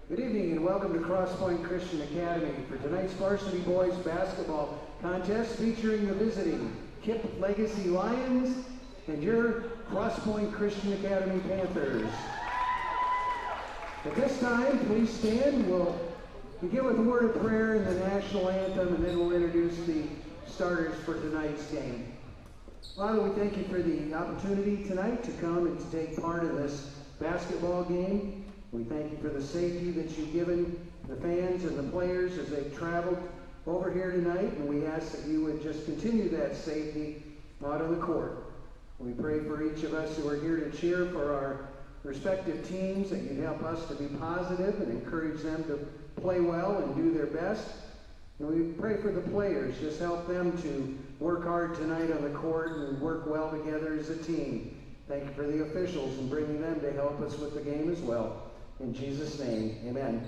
Good evening and welcome to Cross Point Christian Academy for tonight's Varsity Boys basketball contest featuring the visiting KIPP Legacy Lions and your Cross Point Christian Academy Panthers. At this time, please stand. We'll begin with a word of prayer and the national anthem, and then we'll introduce the starters for tonight's game. Father, we thank you for the opportunity tonight to come and to take part in this basketball game. We thank you for the safety that you've given the fans and the players as they've traveled over here tonight, and we ask that you would just continue that safety out on the court. We pray for each of us who are here to cheer for our respective teams, that you'd help us to be positive and encourage them to play well and do their best. And we pray for the players, just help them to work hard tonight on the court and work well together as a team. Thank you for the officials and bringing them to help us with the game as well. In Jesus' name, amen.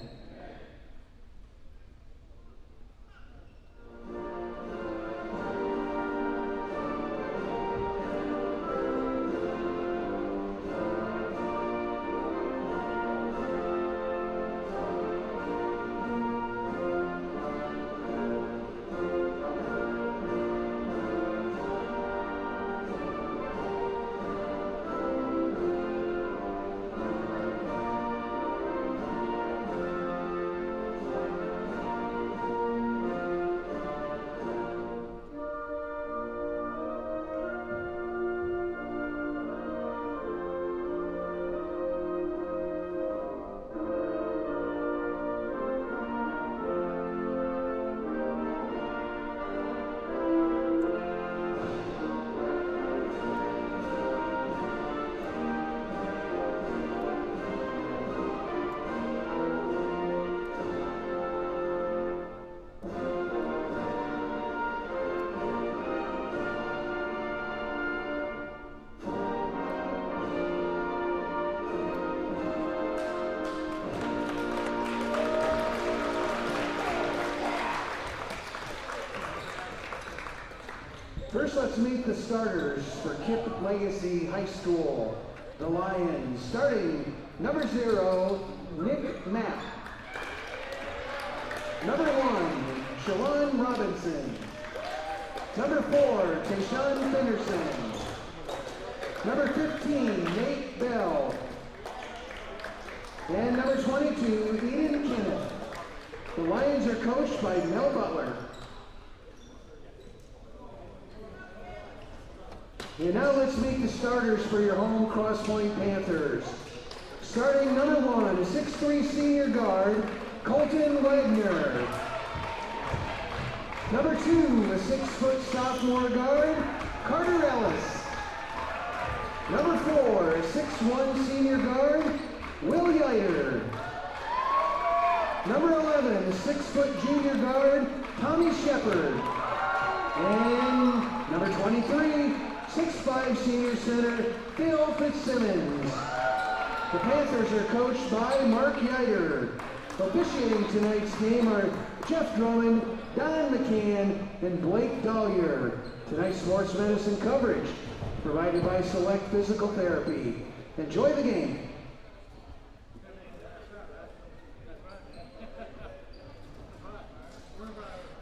First, let's meet the starters for KIPP Legacy High School. The Lions, starting number 0, Nick Mapp. Number 1, Shalon Robinson. Number 4, Tayshawn Fenderson. Number 15, Nate Bell. And number 22, Ian Kenneth. The Lions are coached by Mel Butler. And now let's meet the starters for your home Cross Point Panthers. Starting number 1, a 6'3" senior guard, Colton Wagner. Number 2, a 6-foot sophomore guard, Carter Ellis. Number 4, a 6'1" senior guard, Will Yeiter. Number 11, a 6-foot junior guard, Tommy Shepard. And number 23, 6'5" senior center, Phil Fitzsimmons. The Panthers are coached by Mark Yeiter. Officiating tonight's game are Jeff Drummond, Don McCann, and Blake Dollier. Tonight's sports medicine coverage provided by Select Physical Therapy. Enjoy the game.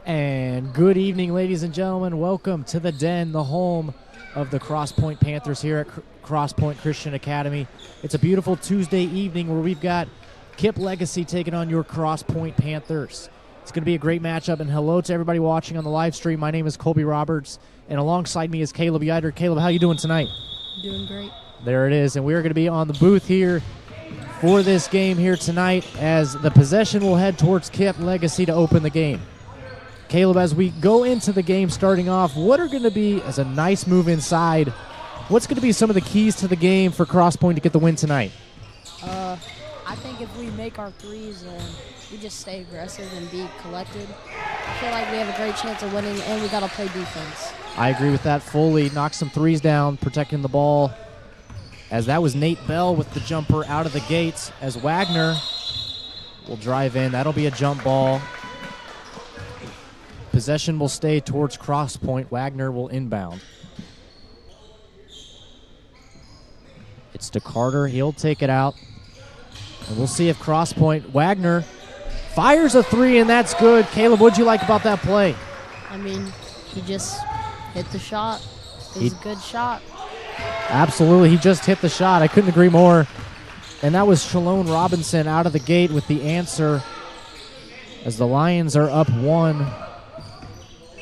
And good evening, ladies and gentlemen. Welcome to the Den, the home of the Cross Point Panthers here at Cross Point Christian Academy. It's a beautiful Tuesday evening where we've got KIPP Legacy taking on your Cross Point Panthers. It's going to be a great matchup, and hello to everybody watching on the live stream. My name is Colby Roberts, and alongside me is Caleb Yeiter. Caleb, how you doing tonight? Doing great. There it is, and we are going to be on the booth here for this game here tonight as the possession will head towards KIPP Legacy to open the game. Caleb, as we go into the game starting off, what are going to be, as a nice move inside, what's going to be some of the keys to the game for Cross Point to get the win tonight? I think if we make our threes and we just stay aggressive and be collected, I feel like we have a great chance of winning, and we got to play defense. I agree with that fully. Knock some threes down, protecting the ball. As that was Nate Bell with the jumper out of the gates, as Wagner will drive in. That'll be a jump ball. Possession will stay towards Cross Point. Wagner will inbound. It's to Carter. He'll take it out. And we'll see if Cross Point Wagner fires a three, and that's good. Caleb, what'd you like about that play? I mean, he just hit the shot. It was a good shot. Absolutely, he just hit the shot. I couldn't agree more. And that was Shalone Robinson out of the gate with the answer as the Lions are up 1.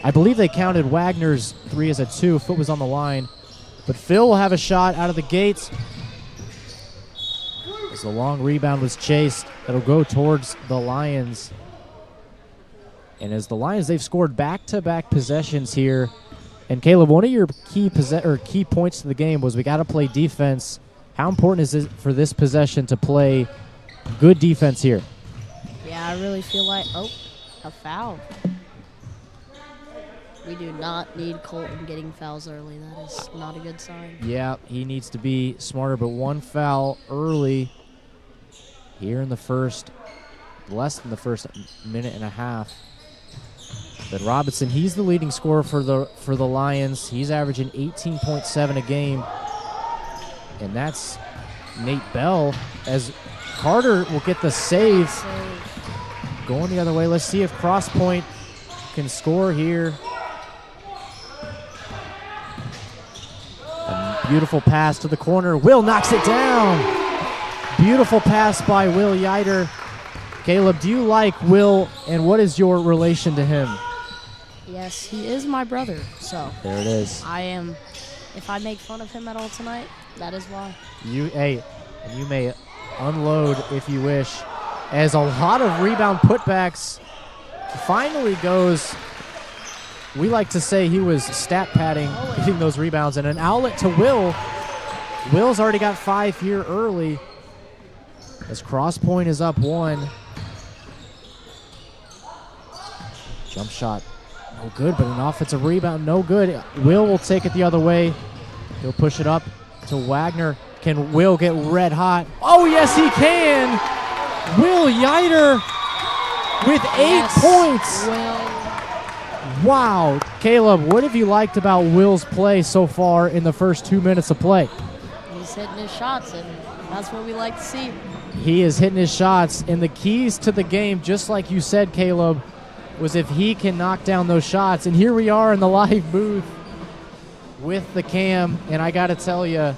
I believe they counted Wagner's three as a 2. Foot was on the line. But Phil will have a shot out of the gates as the long rebound was chased. That'll go towards the Lions. And as the Lions, they've scored back-to-back possessions here. And Caleb, one of your key points to the game was we got to play defense. How important is it for this possession to play good defense here? Yeah, I really feel like, a foul. We do not need Colton getting fouls early. That is not a good sign. Yeah, he needs to be smarter, but one foul early here in the first, less than the first minute and a half. But Robinson, he's the leading scorer for the Lions. He's averaging 18.7 a game. And that's Nate Bell as Carter will get the save. Going the other way. Let's see if Cross Point can score here. A beautiful pass to the corner. Will knocks it down. Beautiful pass by Will Yider. Caleb, do you like Will, and what is your relation to him? Yes, he is my brother, so. There it is. If I make fun of him at all tonight, that is why. You may unload if you wish, as a lot of rebound putbacks finally goes. We like to say he was stat padding, hitting those rebounds, and an outlet to Will. Will's already got 5 here early as Cross Point is up 1. Jump shot, no good, but an offensive rebound, no good. Will take it the other way. He'll push it up to Wagner. Can Will get red hot? Oh, yes, he can. Will Yider with 8 points. Will. Wow. Caleb, what have you liked about Will's play so far in the first 2 minutes of play? He's hitting his shots, and that's what we like to see. He is hitting his shots, and the keys to the game, just like you said, Caleb, was if he can knock down those shots. And here we are in the live booth with the cam, and I got to tell you,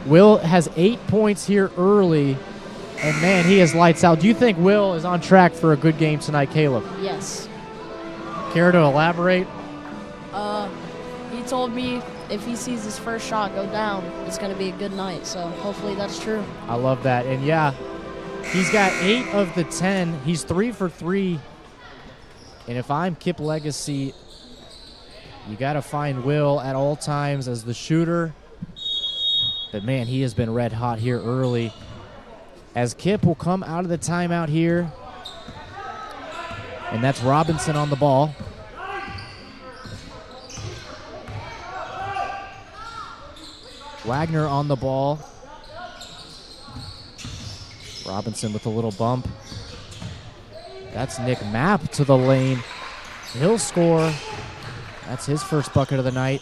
Will has 8 points here early, and man, he is lights out. Do you think Will is on track for a good game tonight, Caleb? Yes. Care to elaborate? He told me if he sees his first shot go down, it's going to be a good night, so hopefully that's true. I love that, and yeah, he's got 8 of the 10. He's 3 for 3, and if I'm KIPP Legacy, you got to find Will at all times as the shooter. But, man, he has been red hot here early. As KIPP will come out of the timeout here. And that's Robinson on the ball. Wagner on the ball. Robinson with a little bump. That's Nick Mapp to the lane. He'll score. That's his first bucket of the night.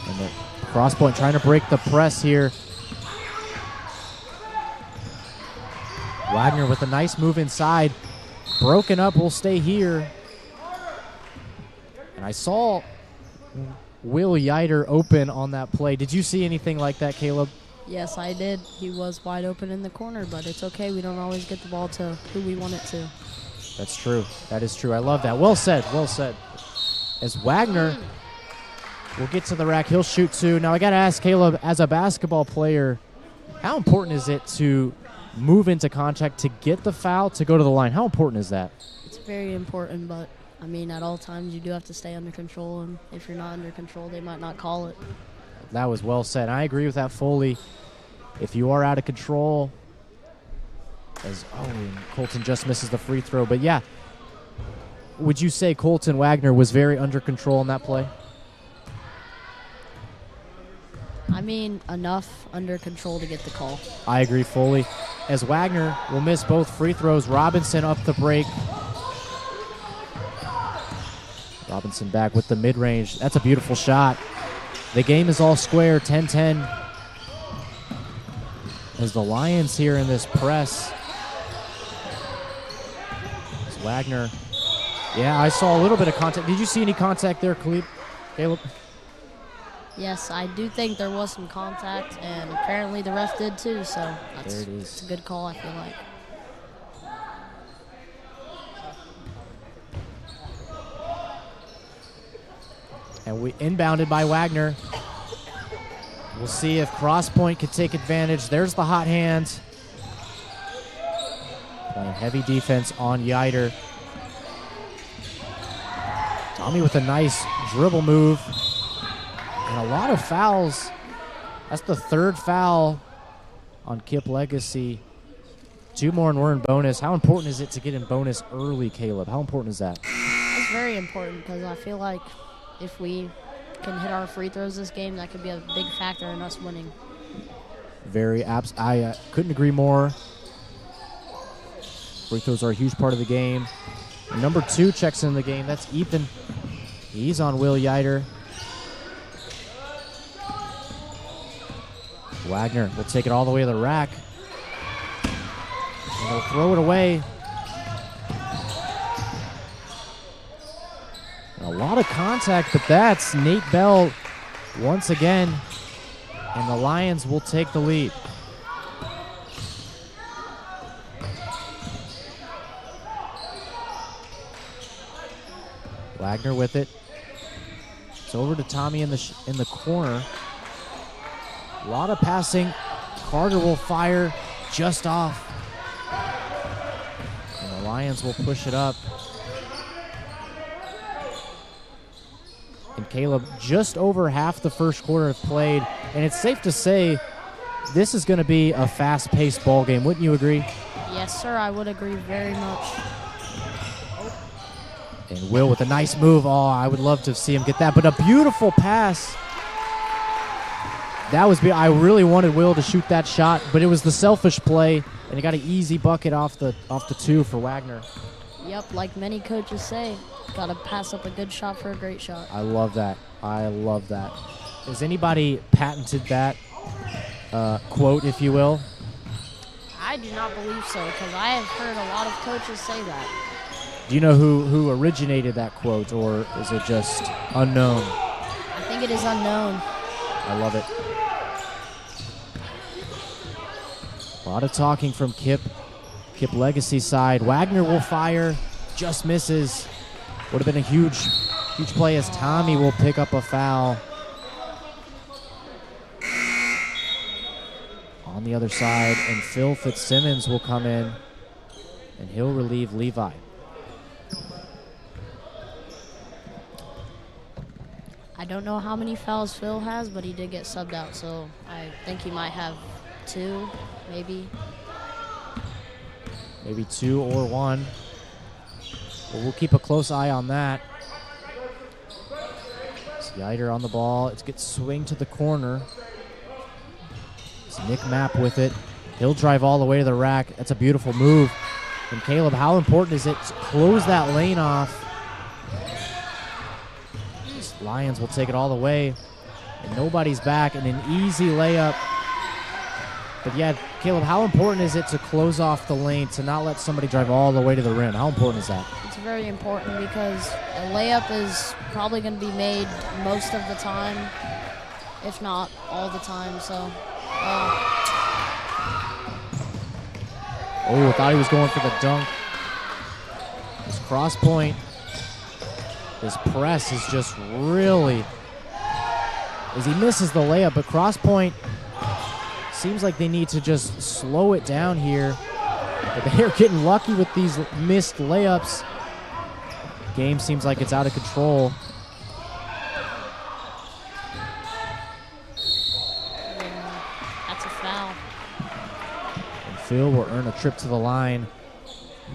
And the Cross Point trying to break the press here. Wagner with a nice move inside. Broken up, will stay here. And I saw Will Yider open on that play. Did you see anything like that, Caleb? Yes, I did. He was wide open in the corner, but it's okay. We don't always get the ball to who we want it to. That's true. That is true. I love that. Well said. Well said. As Wagner will get to the rack, he'll shoot 2. Now, I got to ask Caleb, as a basketball player, how important is it to move into contact, to get the foul, to go to the line? How important is that? It's very important, but, I mean, at all times you do have to stay under control, and if you're not under control, they might not call it. That was well said. I agree with that fully. If you are out of control, and Colton just misses the free throw. But, yeah, would you say Colton Wagner was very under control in that play? I mean, enough under control to get the call. I agree fully. As Wagner will miss both free throws, Robinson up the break. Robinson back with the mid-range. That's a beautiful shot. The game is all square, 10-10. as the Lions here in this press. It's Wagner. Yeah, I saw a little bit of contact. Did you see any contact there, Caleb? Yes, I do think there was some contact, and apparently the ref did too, so There it is. it's a good call, I feel like. And we inbounded by Wagner. We'll see if Cross Point can take advantage. There's the hot hand. Playing heavy defense on Yider. Tommy with a nice dribble move. And a lot of fouls. That's the third foul on KIPP Legacy. 2 more and we're in bonus. How important is it to get in bonus early, Caleb? How important is that? It's very important because I feel like if we can hit our free throws this game, that could be a big factor in us winning. I couldn't agree more. Free throws are a huge part of the game. And number 2 checks in the game. That's Ethan. He's on Will Yider. Wagner will take it all the way to the rack. And he'll throw it away. A lot of contact, but that's Nate Bell once again. And the Lions will take the lead. Wagner with it. It's over to Tommy in the corner. A lot of passing. Carter will fire just off. And the Lions will push it up. And Caleb, just over half the first quarter have played. And it's safe to say this is going to be a fast-paced ball game. Wouldn't you agree? Yes, sir, I would agree very much. And Will with a nice move. Oh, I would love to see him get that. But a beautiful pass. I really wanted Will to shoot that shot, but it was the selfish play, and he got an easy bucket off the 2 for Wagner. Yep, like many coaches say, got to pass up a good shot for a great shot. I love that. I love that. Has anybody patented that quote, if you will? I do not believe so, because I have heard a lot of coaches say that. Do you know who originated that quote, or is it just unknown? I think it is unknown. I love it. A lot of talking from KIPP Legacy side. Wagner will fire, just misses. Would have been a huge play as Tommy will pick up a foul. On the other side, and Phil Fitzsimmons will come in, and he'll relieve Levi. I don't know how many fouls Phil has, but he did get subbed out, so I think he might have 2, maybe. Maybe 2 or 1. But we'll keep a close eye on that. It's Yider on the ball. It gets swing to the corner. It's Nick Mapp with it. He'll drive all the way to the rack. That's a beautiful move. And Caleb, how important is it to close that lane off? Lions will take it all the way, and nobody's back, and an easy layup. But yeah, Caleb, how important is it to close off the lane, to not let somebody drive all the way to the rim? How important is that? It's very important because a layup is probably going to be made most of the time, if not all the time. So, I thought he was going for the dunk. This cross point. His press is just really, as he misses the layup, but cross point seems like they need to just slow it down here. But they're getting lucky with these missed layups. Game seems like it's out of control. that's a foul. And Phil will earn a trip to the line.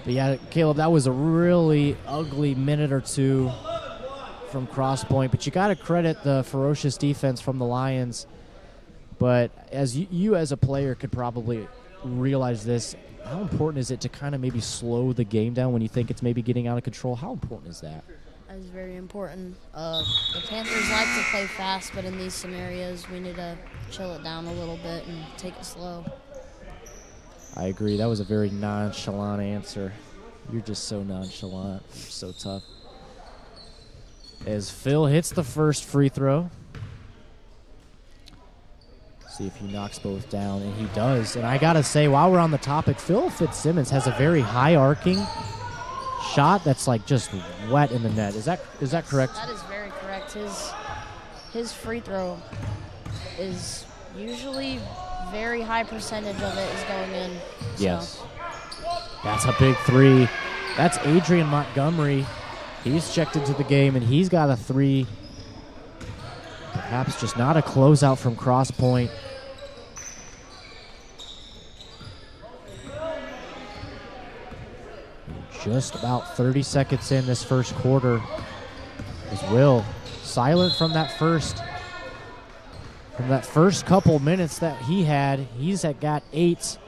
But yeah, Caleb, that was a really ugly minute or 2 from cross point, but you got to credit the ferocious defense from the Lions. But as you as a player could probably realize this, how important is it to kind of maybe slow the game down when you think it's maybe getting out of control? How important is that? That is very important. The Panthers like to play fast, but in these scenarios, we need to chill it down a little bit and take it slow. I agree. That was a very nonchalant answer. You're just so nonchalant. You're so tough. As Phil hits the first free throw. See if he knocks both down, and he does. And I got to say, while we're on the topic, Phil Fitzsimmons has a very high arcing shot that's like just wet in the net. Is that correct? That is very correct. His free throw is usually very high percentage of it is going in. Yes. That's a big three. That's Adrian Montgomery. He's checked into the game, and he's got a three. Perhaps just not a closeout from cross point. Just about 30 seconds in this first quarter. As Will, silent from that first couple minutes that he had. He's got 8.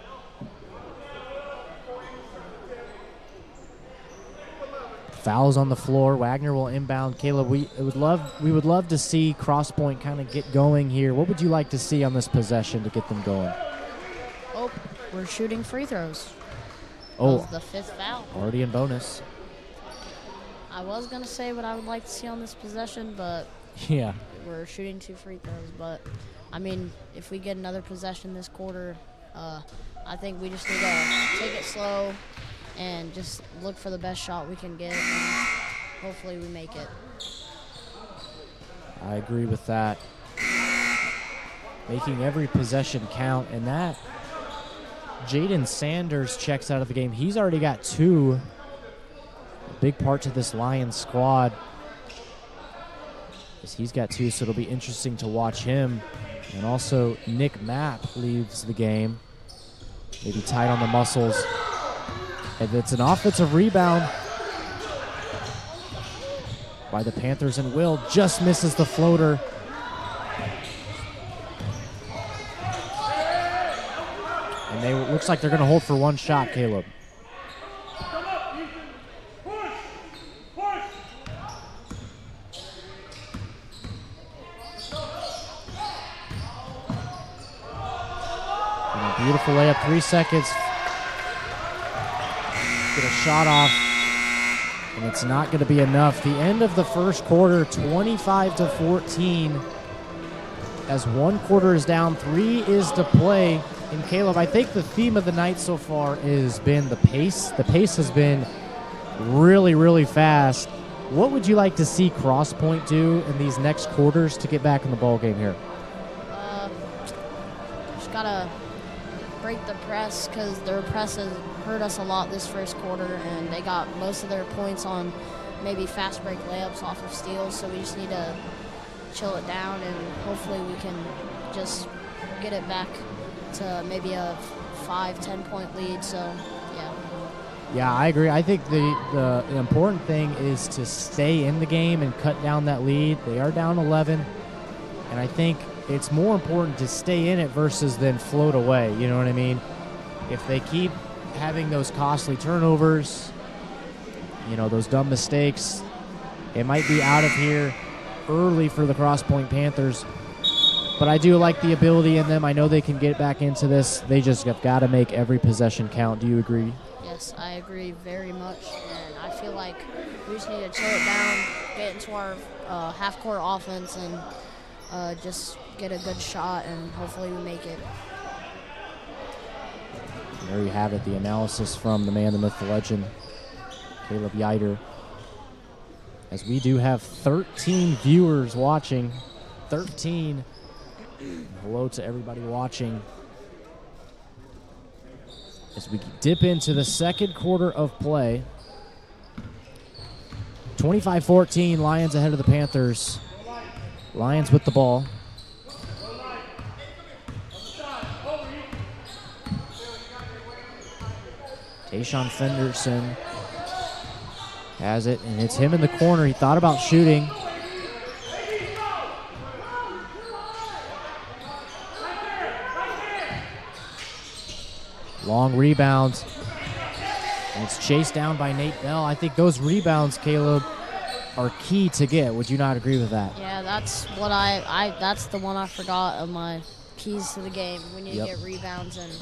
Fouls on the floor. Wagner will inbound. Caleb, we would love to see Crosspoint kind of get going here. What would you like to see on this possession to get them going? Oh, we're shooting free throws. Oh, that was the 5th foul. Already in bonus. I was gonna say what I would like to see on this possession, but yeah, we're shooting 2 free throws. But I mean, if we get another possession this quarter, I think we just need to take it slow and just look for the best shot we can get, and hopefully we make it. I agree with that. Making every possession count, and that Jaden Sanders checks out of the game. He's already got 2. A big part to this Lions squad. He's got 2, so it'll be interesting to watch him. And also Nick Mapp leaves the game. Maybe tight on the muscles. And it's an offensive rebound by the Panthers, and Will just misses the floater. And it looks like they're going to hold for 1 shot, Caleb. And a beautiful layup, 3 seconds. Get a shot off, and it's not going to be enough. The end of the first quarter, 25-14. As 1 quarter is down, 3 is to play. And Caleb, I think the theme of the night so far has been the pace. The pace has been really, really fast. What would you like to see Crosspoint do in these next quarters to get back in the ball game here? Just gotta break the press, because their press has hurt us a lot this first quarter, and they got most of their points on maybe fast break layups off of steals, so we just need to chill it down, and hopefully we can just get it back to maybe a 5-10 point lead. So yeah, I agree. I think the important thing is to stay in the game and cut down that lead. They are down 11, and I think it's more important to stay in it versus then float away. You know what I mean? If they keep having those costly turnovers, you know, those dumb mistakes, it might be out of here early for the Crosspoint Panthers. But I do like the ability in them. I know they can get back into this. They just have got to make every possession count. Do you agree? Yes, I agree very much. And I feel like we just need to chill it down, get into our half-court offense, and just get a good shot, and hopefully we make it. There you have it, the analysis from the man, the myth, the legend, Caleb Yider. As we do have 13 viewers watching. 13. Hello to everybody watching. As we dip into the second quarter of play. 25-14, Lions ahead of the Panthers. Lions with the ball. Tayshawn Fenderson has it, and it's him in the corner. He thought about shooting. Long rebound. And it's chased down by Nate Bell. I think those rebounds, Caleb, are key to get. Would you not agree with that? Yeah, that's what that's the one I forgot of my keys to the game. We need to get rebounds, and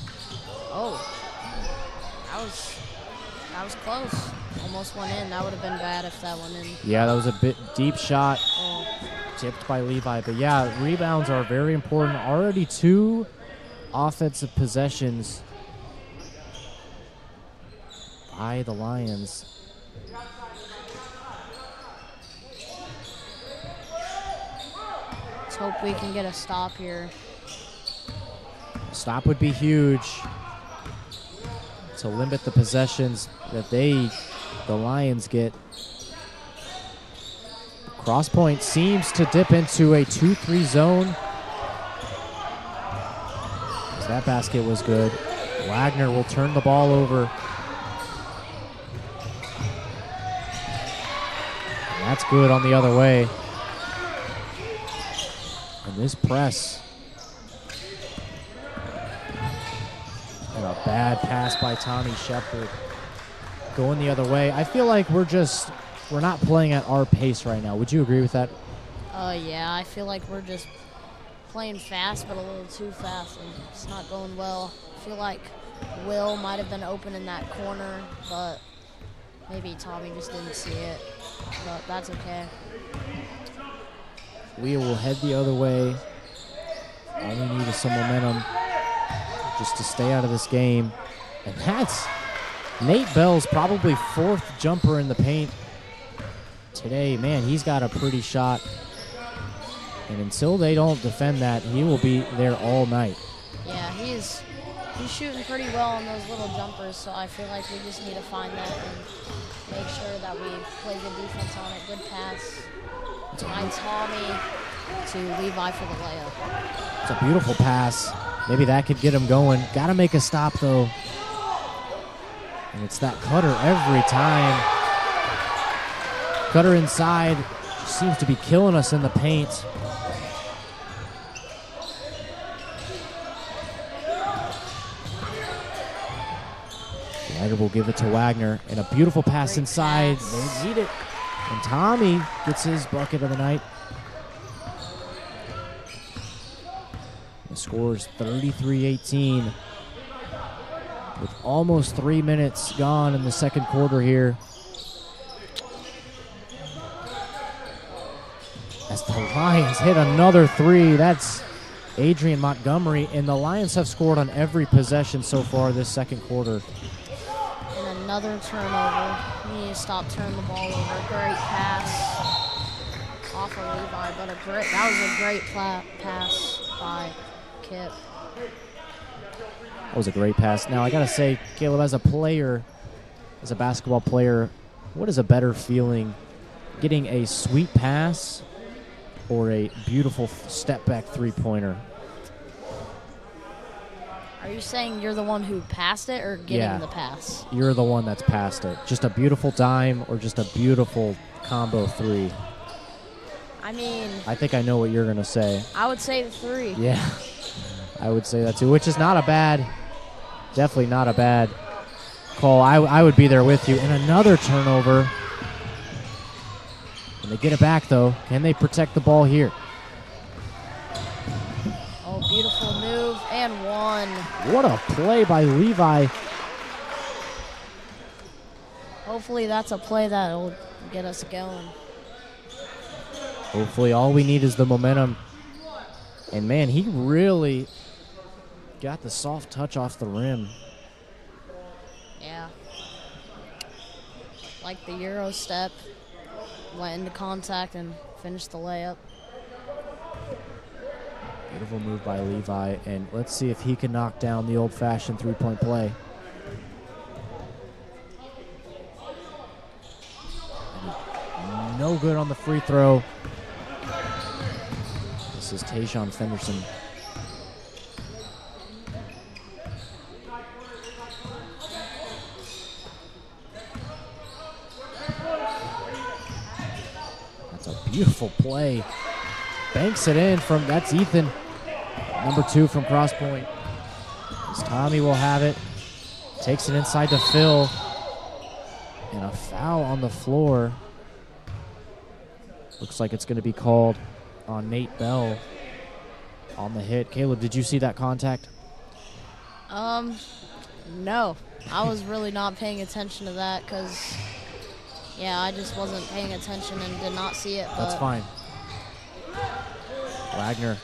That was close. Almost went in. That would have been bad if that went in. Yeah, that was a bit deep shot. Oh. Tipped by Levi. But yeah, rebounds are very important. Already 2 offensive possessions by the Lions. Let's hope we can get a stop here. Stop would be huge to limit the possessions that the Lions get. Cross point seems to dip into a 2-3 zone. That basket was good. Wagner will turn the ball over. And that's good on the other way. And this press. And a bad pass by Tommy Shepard. Going the other way. I feel like we're not playing at our pace right now. Would you agree with that? Yeah, I feel like we're just playing fast, but a little too fast, and it's not going well. I feel like Will might have been open in that corner, but maybe Tommy just didn't see it, but that's okay. We will head the other way. All we need is some momentum just to stay out of this game. And that's Nate Bell's probably 4th jumper in the paint today. Man, he's got a pretty shot. And until they don't defend that, he will be there all night. Yeah, he's shooting pretty well on those little jumpers, so I feel like we just need to find that and make sure that we play good defense on it. Good pass by Tommy to Levi for the layup. It's a beautiful pass. Maybe that could get him going. Got to make a stop, though. And it's that cutter every time. Cutter inside. Seems to be killing us in the paint. Ryder will give it to Wagner, and a beautiful pass inside. They need it. And Tommy gets his bucket of the night. The score is 33-18 with almost 3 minutes gone in the second quarter here. As the Lions hit another 3, that's Adrian Montgomery, and the Lions have scored on every possession so far this second quarter. And another turnover. We need to stop turning the ball over. Great pass off of Levi, but that was a great pass by KIPP. That was a great pass. Now, I got to say, Caleb, as a player, as a basketball player, what is a better feeling, getting a sweet pass or a beautiful step-back three-pointer? Are you saying you're the one who passed it or getting the pass? You're the one that's passed it. Just a beautiful dime or just a beautiful combo 3? I mean, I think I know what you're going to say. I would say the 3. Yeah, I would say that too, which is not a bad, definitely not a bad call. I would be there with you. And another turnover. And they get it back, though. Can they protect the ball here? Oh, beautiful move, and one. What a play by Levi. Hopefully that's a play that will get us going. Hopefully all we need is the momentum. And, man, he really got the soft touch off the rim. Yeah. Like the Euro step. Went into contact and finished the layup. Beautiful move by Levi, and let's see if he can knock down the old-fashioned three-point play. No good on the free throw. This is Tayshaun Fenderson. That's a beautiful play. Banks it in from, that's Ethan, number 2 from cross point. As Tommy will have it. Takes it inside to Phil. And a foul on the floor. Looks like it's going to be called on Nate Bell on the hit. Caleb, did you see that contact? No, I was really not paying attention to that because, yeah, I just wasn't paying attention and did not see it. That's but fine. Wagner.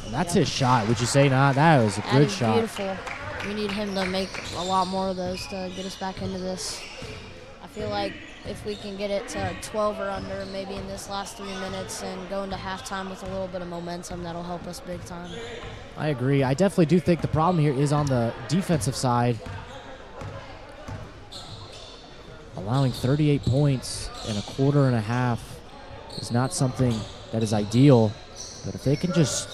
And that's his shot. Would you say not? That was a That good is shot. beautiful. We need him to make a lot more of those to get us back into this. I feel like if we can get it to 12 or under maybe in this last 3 minutes and go into halftime with a little bit of momentum, that'll help us big time. I agree. I definitely do think the problem here is on the defensive side. Allowing 38 points in a quarter and a half is not something that is ideal. But if they can just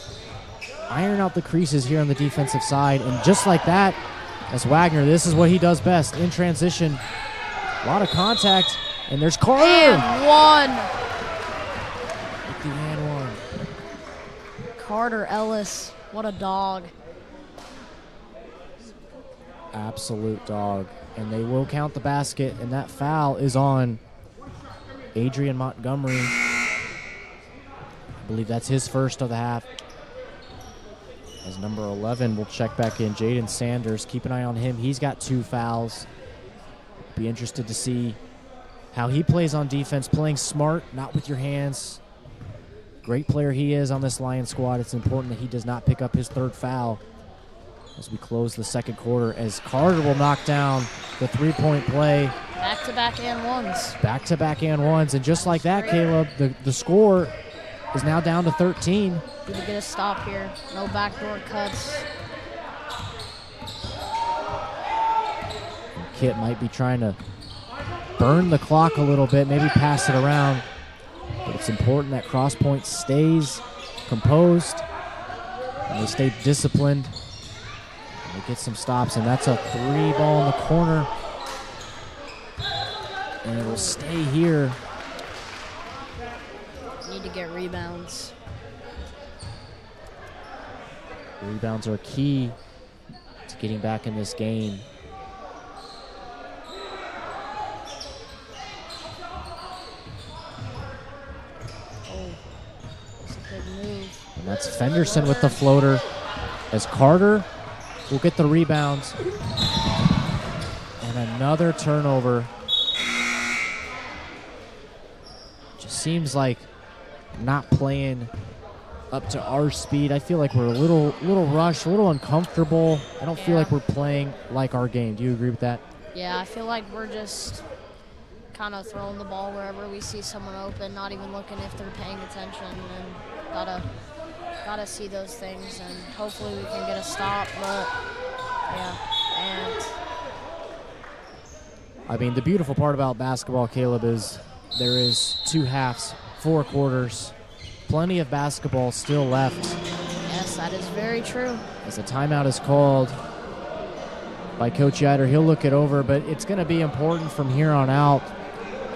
iron out the creases here on the defensive side, and just like that, as Wagner, this is what he does best in transition. A lot of contact, and there's Carter. And one. With the and one. Carter Ellis, what a dog. Absolute dog. And they will count the basket, and that foul is on Adrian Montgomery. I believe that's his first of the half. As number 11 will check back in, Jaden Sanders. Keep an eye on him. He's got 2 fouls. Be interested to see how he plays on defense, playing smart, not with your hands. Great player he is on this Lions squad. It's important that he does not pick up his 3rd foul as we close the second quarter, as Carter will knock down the 3-point play. Back-to-back and ones. Back-to-back and ones. And just like that, Caleb, the score is now down to 13. Need to get a stop here. No backdoor cuts. KIPP might be trying to burn the clock a little bit, maybe pass it around. But it's important that Cross Point stays composed and they stay disciplined. And they get some stops, and that's a 3 ball in the corner. And it will stay here. Need to get rebounds. Rebounds are key to getting back in this game. Oh, that's a good move. And that's Fenderson with the floater, as Carter will get the rebounds. And another turnover. Just seems like not playing up to our speed. I feel like we're a little rushed, a little uncomfortable. I don't feel like we're playing like our game. Do you agree with that? Yeah, I feel like we're just kind of throwing the ball wherever we see someone open, not even looking if they're paying attention, and gotta see those things, and hopefully we can get a stop. But yeah, and I mean, the beautiful part about basketball, Caleb, is there is 2 halves, 4 quarters, plenty of basketball still left. yes, that is very true. As a timeout is called by Coach Yider, he'll look it over, but it's going to be important from here on out.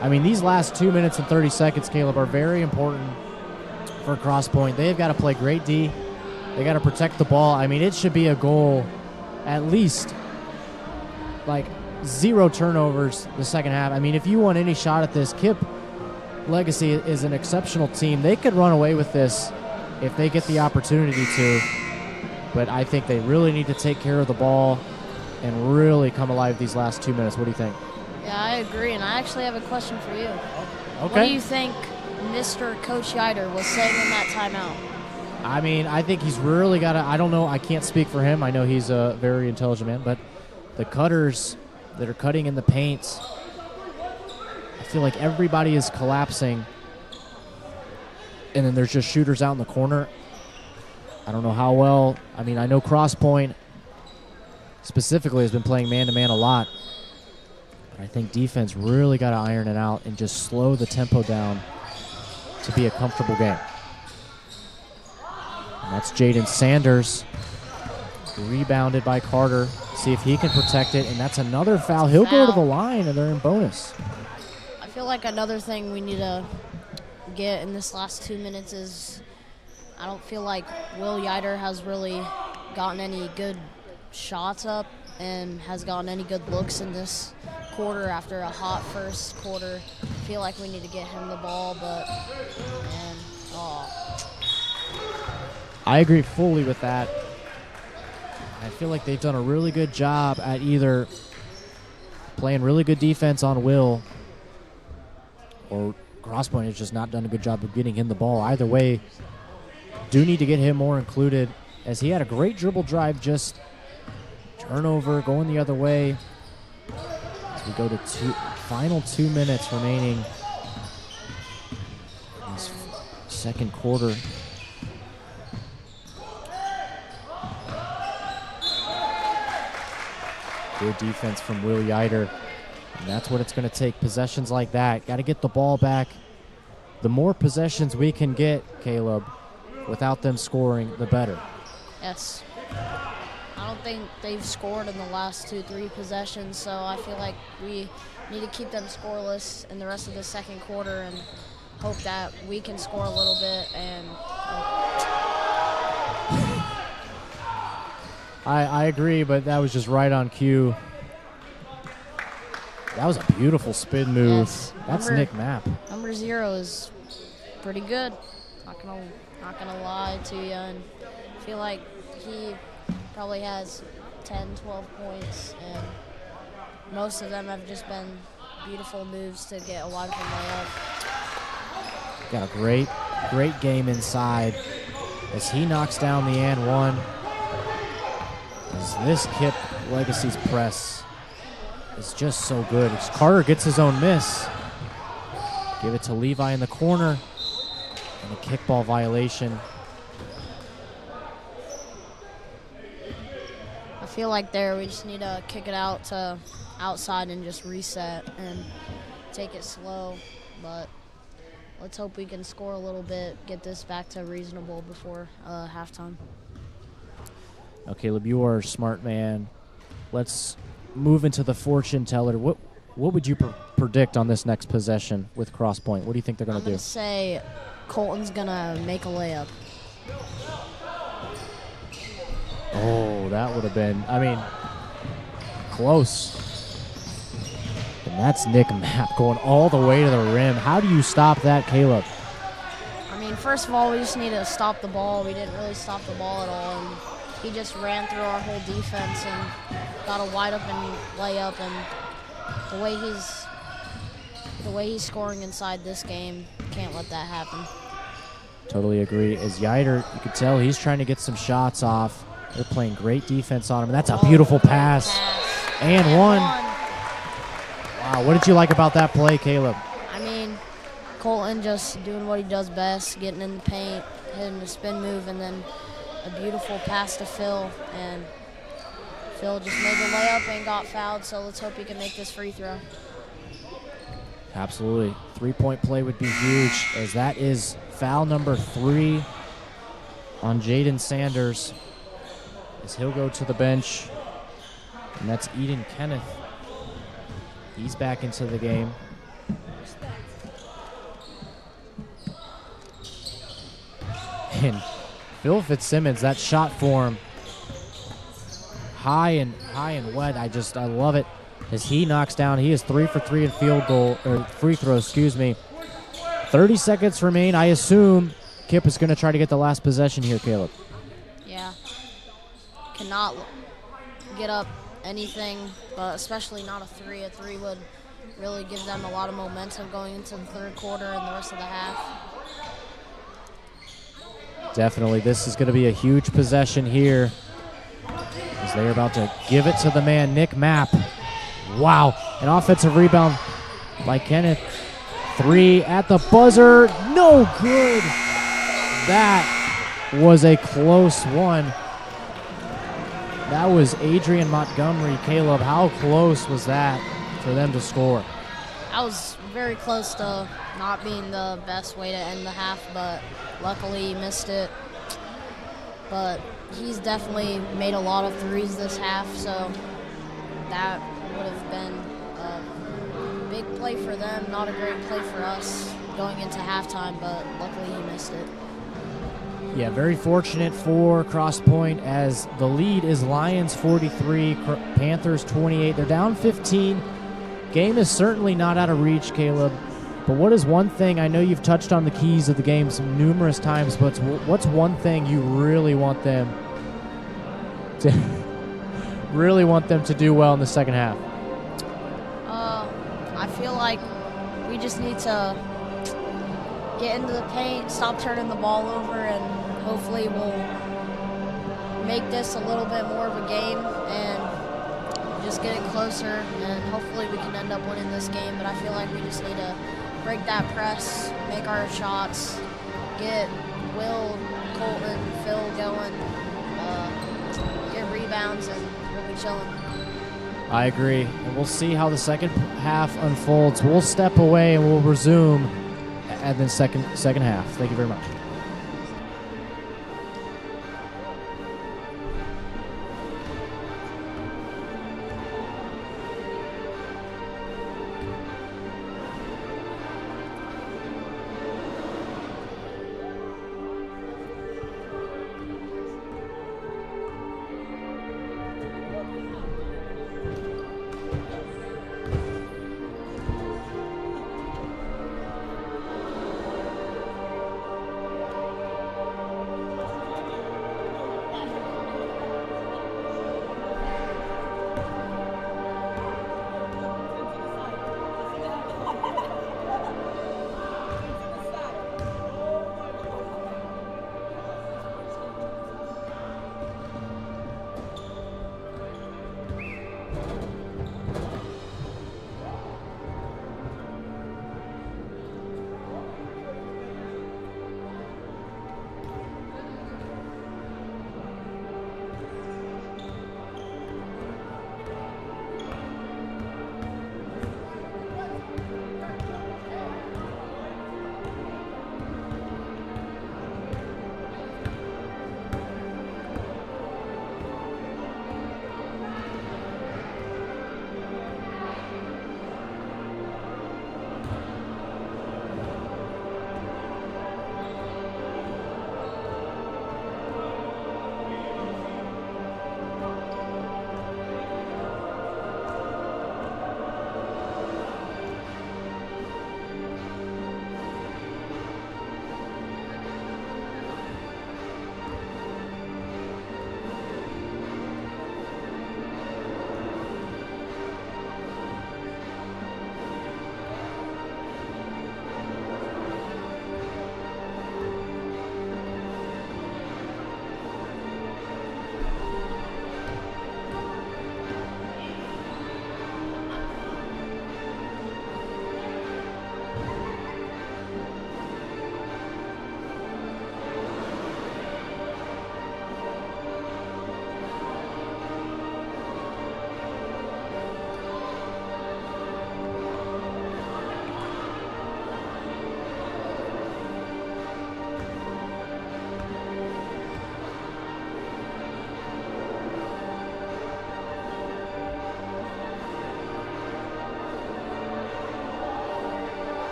I mean, these last 2 minutes and 30 seconds, Caleb, are very important for Cross Point. They've got to play great D. They got to protect the ball. I mean, it should be a goal, at least, like 0 turnovers the second half. I mean, if you want any shot at this, KIPP Legacy is an exceptional team. They could run away with this if they get the opportunity to. But I think they really need to take care of the ball and really come alive these last 2 minutes. What do you think? Yeah, I agree, and I actually have a question for you. Okay. What do you think Mr. Coach Yider was saying in that timeout? I mean, I think he's really got to, I don't know, I can't speak for him. I know he's a very intelligent man, but the cutters that are cutting in the paint, I feel like everybody is collapsing, and then there's just shooters out in the corner. I don't know how well. I mean, I know Cross Point specifically has been playing man-to-man a lot, but I think defense really got to iron it out and just slow the tempo down to be a comfortable game. And that's Jaden Sanders, rebounded by Carter. See if he can protect it, and that's another foul. He'll go to the line, and they're in bonus. I feel like another thing we need to get in this last 2 minutes is I don't feel like Will Yider has really gotten any good shots up and has gotten any good looks in this quarter after a hot first quarter. I feel like we need to get him the ball, but man, I agree fully with that. I feel like they've done a really good job at either playing really good defense on Will, or Crosspoint has just not done a good job of getting him the ball. Either way, do need to get him more included, as he had a great dribble drive, just turnover going the other way. As we go to final 2 minutes remaining in this second quarter. Good defense from Will Yider, and that's what it's going to take. Possessions like that, got to get the ball back. The more possessions we can get, Caleb, without them scoring, the better. Yes. I don't think they've scored in the last 2-3 possessions, so I feel like we need to keep them scoreless in the rest of the second quarter and hope that we can score a little bit. And I agree, but that was just right on cue. That was a beautiful spin move. Yes. That's Nick Mapp. Number 0 is pretty good. Not gonna lie to you, and I feel like he probably has 10, 12 points, and most of them have just been beautiful moves to get a wide open layup. Got a great game inside as he knocks down the and one. As this KIPP Legacy's press is just so good. As Carter gets his own miss. Give it to Levi in the corner. And a kickball violation. I feel like we just need to kick it out to outside and just reset and take it slow. But let's hope we can score a little bit, get this back to reasonable before halftime. Now, Caleb, you are a smart man. Let's move into the fortune teller. What would you predict on this next possession with Crosspoint? What do you think they're going to do? I'm going to say Colton's going to make a layup. Oh, that would have been, close. And that's Nick Mapp going all the way to the rim. How do you stop that, Caleb? First of all, we just need to stop the ball. We didn't really stop the ball at all. And he just ran through our whole defense and got a wide open layup. And the way he's scoring inside this game, can't let that happen. Totally agree. As Yider, you could tell he's trying to get some shots off. They're playing great defense on him. And that's a beautiful pass. And one. Wow, what did you like about that play, Caleb? Colton just doing what he does best, getting in the paint, hitting the spin move, and then a beautiful pass to Phil. And Phil just made the layup and got fouled, so let's hope he can make this free throw. Absolutely. 3-point play would be huge, as that is foul number 3 on Jaden Sanders, as he'll go to the bench. And that's Eden Kenneth. He's back into the game. And Phil Fitzsimmons, that shot form, high and wet. I love it as he knocks down. He is 3 for 3 in free throw, 30 seconds remain. I assume KIPP is going to try to get the last possession here, Caleb. Yeah. Cannot get up anything, but especially not a 3. A 3 would really give them a lot of momentum going into the third quarter and the rest of the half. Definitely, this is going to be a huge possession here, as they're about to give it to the man, Nick Mapp. Wow, an offensive rebound by Kenneth. 3 at the buzzer, no good. That was a close one. That was Adrian Montgomery. Caleb, how close was that for them to score? That was very close to not being the best way to end the half, but luckily he missed it. But he's definitely made a lot of threes this half, so that would have been a big play for them, not a great play for us going into halftime, but luckily he missed it. Yeah, very fortunate for Crosspoint, as the lead is Lions 43, Panthers 28. They're down 15. Game is certainly not out of reach, Caleb. But what is one thing, I know you've touched on the keys of the game numerous times, but what's one thing you really want them really want them to do well in the second half? I feel like we just need to get into the paint, stop turning the ball over, and hopefully we'll make this a little bit more of a game and just get it closer, and hopefully we can end up winning this game. But I feel like we just need to break that press, make our shots, get Will, Colton, Phil going, get rebounds, and we'll be chilling. I agree. And we'll see how the second half unfolds. We'll step away and we'll resume at the second half. Thank you very much.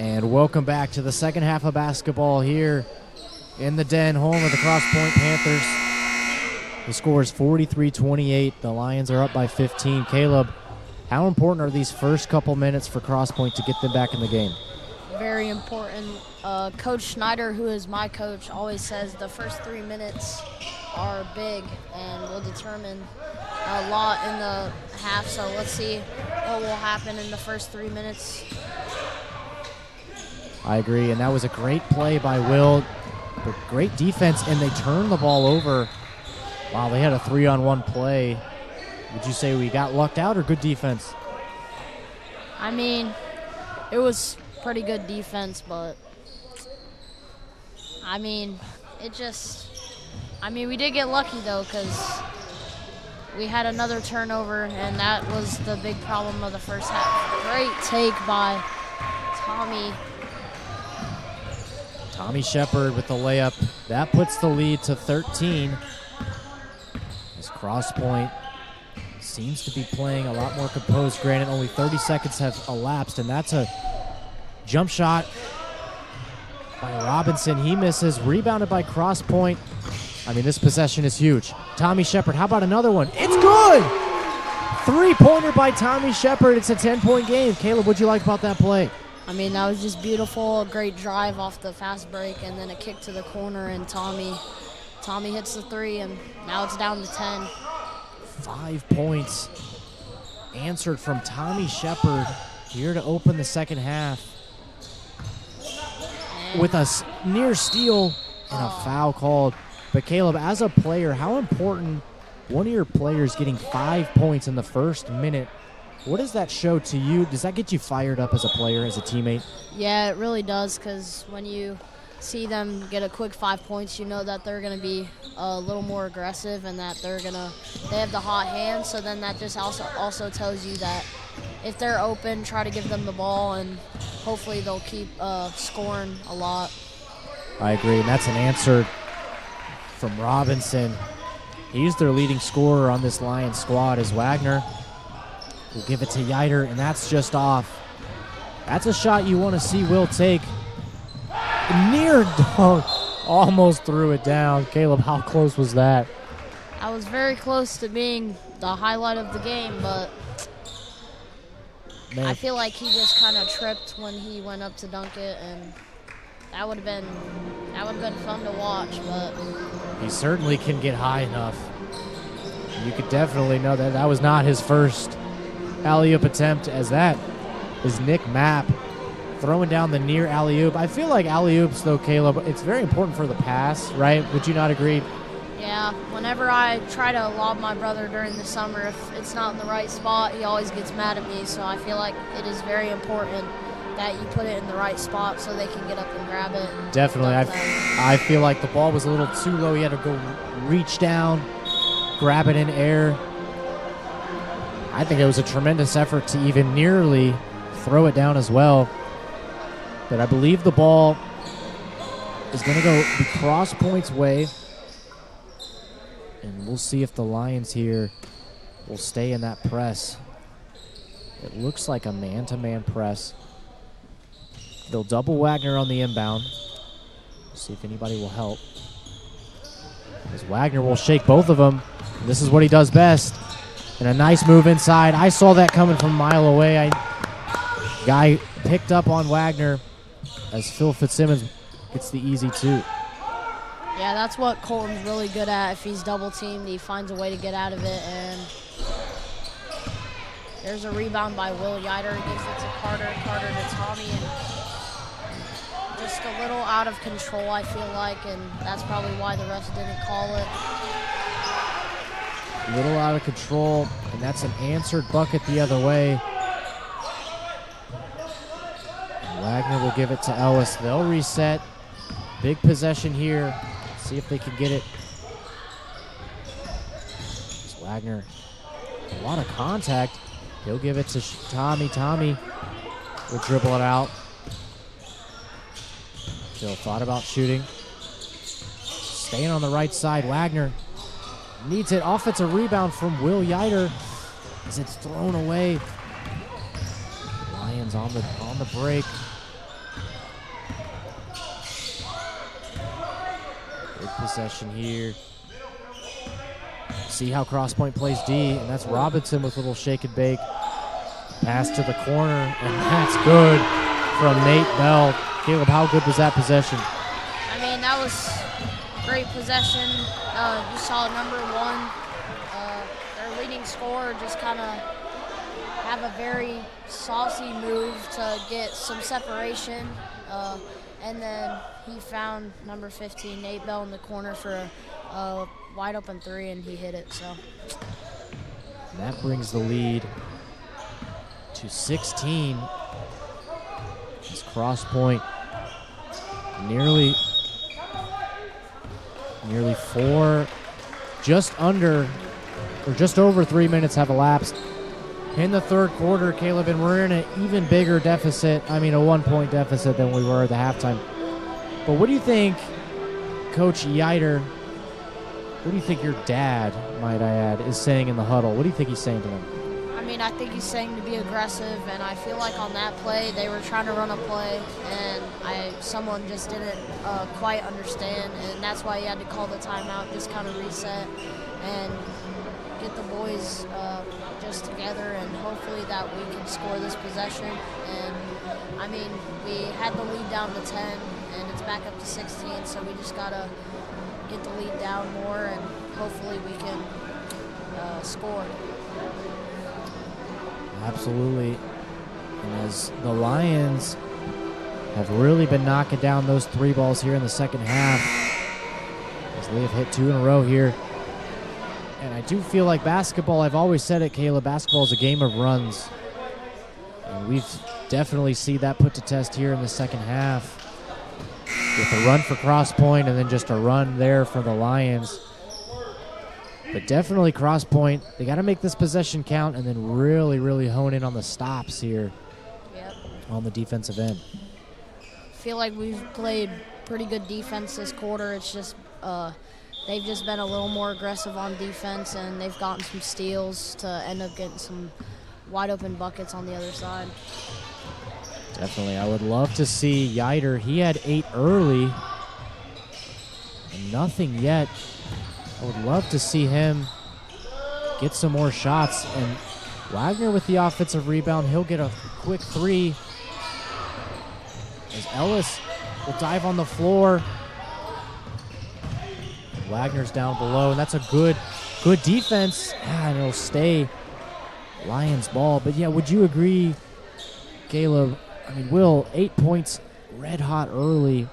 And welcome back to the second half of basketball here in the Den, home of the Cross Point Panthers. The score is 43-28. The Lions are up by 15. Caleb, how important are these first couple minutes for Cross Point to get them back in the game? Very important. Coach Schneider, who is my coach, always says the first 3 minutes are big and will determine a lot in the half. So let's see what will happen in the first 3 minutes. I agree, and that was a great play by Will. But great defense, and they turned the ball over. Wow, they had a 3-on-1 play. Would you say we got lucked out or good defense? I mean, it was pretty good defense, but I mean, we did get lucky though, because we had another turnover, and that was the big problem of the first half. Great take by Tommy. Tommy Shepard with the layup. That puts the lead to 13. As Cross Point seems to be playing a lot more composed. Granted, only 30 seconds have elapsed, and that's a jump shot by Robinson. He misses. Rebounded by Cross Point. I mean, this possession is huge. Tommy Shepard, how about another one? It's good! 3-pointer by Tommy Shepard. It's a 10-point game. Caleb, what'd you like about that play? I mean, that was just beautiful. A great drive off the fast break, and then a kick to the corner, and Tommy hits the 3, and now it's down to 10. 5 points answered from Tommy Shepard here to open the second half. With a near steal and a foul called. But Caleb, as a player, how important one of your players getting 5 points in the first minute? What does that show to you? Does that get you fired up as a player, as a teammate? Yeah, it really does, because when you see them get a quick 5 points, you know that they're going to be a little more aggressive and that they have the hot hand. So then that just also tells you that if they're open, try to give them the ball, and hopefully they'll keep scoring a lot. I agree, and that's an answer from Robinson. He's their leading scorer on this Lions squad as Wagner will give it to Yider, and that's just off. That's a shot you want to see Will take. Near dunk, almost threw it down. Caleb, how close was that? I was very close to being the highlight of the game, but Man. I feel like he just kind of tripped when he went up to dunk it, and that would have been fun to watch. But he certainly can get high enough. You could definitely know that that was not his first alley-oop attempt, as that is Nick Mapp throwing down the near alley-oop. I feel like alley-oops, though, Caleb, it's very important for the pass, right? Would you not agree? Yeah, whenever I try to lob my brother during the summer, if it's not in the right spot, he always gets mad at me. So I feel like it is very important that you put it in the right spot so they can get up and grab it. Definitely. I feel like the ball was a little too low. He had to go reach down, grab it in air. I think it was a tremendous effort to even nearly throw it down as well. But I believe the ball is going to go the Cross Point's way. And we'll see if the Lions here will stay in that press. It looks like a man-to-man press. They'll double Wagner on the inbound. See if anybody will help. As Wagner will shake both of them. This is what he does best. And a nice move inside. I saw that coming from a mile away. Guy picked up on Wagner as Phil Fitzsimmons gets the easy 2. Yeah, that's what Colton's really good at. If he's double-teamed, he finds a way to get out of it. And there's a rebound by Will Yider. Gives it to Carter. Carter to Tommy. And just a little out of control, I feel like. And that's probably why the refs didn't call it. A little out of control, and that's an answered bucket the other way. Wagner will give it to Ellis. They'll reset. Big possession here. See if they can get it. It's Wagner. A lot of contact. He'll give it to Tommy. Tommy will dribble it out. Phil thought about shooting. Staying on the right side. Wagner needs it. Offensive rebound from Will Yider as it's thrown away. Lions on the break. possession here. See how Cross Point plays D, and that's Robinson with a little shake and bake. Pass to the corner, and that's good from Nate Bell. Caleb, how good was that possession? I mean, that was great possession. You saw number one, their leading scorer, just kind of have a very saucy move to get some separation. And then he found number 15, Nate Bell, in the corner for a wide open three, and he hit it. So that brings the lead to 16. It's Cross Point nearly 4, just under, or just over 3 minutes have elapsed in the third quarter, Caleb, and we're in an even bigger deficit. I mean, a 1-point deficit than we were at the halftime. But what do you think, Coach Yider, what do you think your dad, might I add, is saying in the huddle? What do you think he's saying to them? I mean, I think he's saying to be aggressive, and I feel like on that play, they were trying to run a play, and someone just didn't quite understand, and that's why he had to call the timeout, just kind of reset, and get the boys just together, and hopefully that we can score this possession. And I mean, we had the lead down to 10, and it's back up to 16, so we just gotta get the lead down more, and hopefully we can score. Absolutely. And as the Lions have really been knocking down those three balls here in the second half, as they have hit 2 in a row here. And I do feel like basketball, I've always said it, Caleb, basketball is a game of runs. And we've definitely seen that put to test here in the second half, with a run for Cross Point and then just a run there for the Lions. But definitely Cross Point, they got to make this possession count and then really, really hone in on the stops here. Yep. On the defensive end. I feel like we've played pretty good defense this quarter. It's just they've just been a little more aggressive on defense, and they've gotten some steals to end up getting some wide open buckets on the other side. Definitely. I would love to see Yider. He had 8 early and nothing yet. I would love to see him get some more shots. And Wagner with the offensive rebound. He'll get a quick 3 as Ellis will dive on the floor. Wagner's down below, and that's a good defense. And it'll stay Lions ball. But yeah, would you agree, Caleb? I mean, Will, 8 points, red hot early.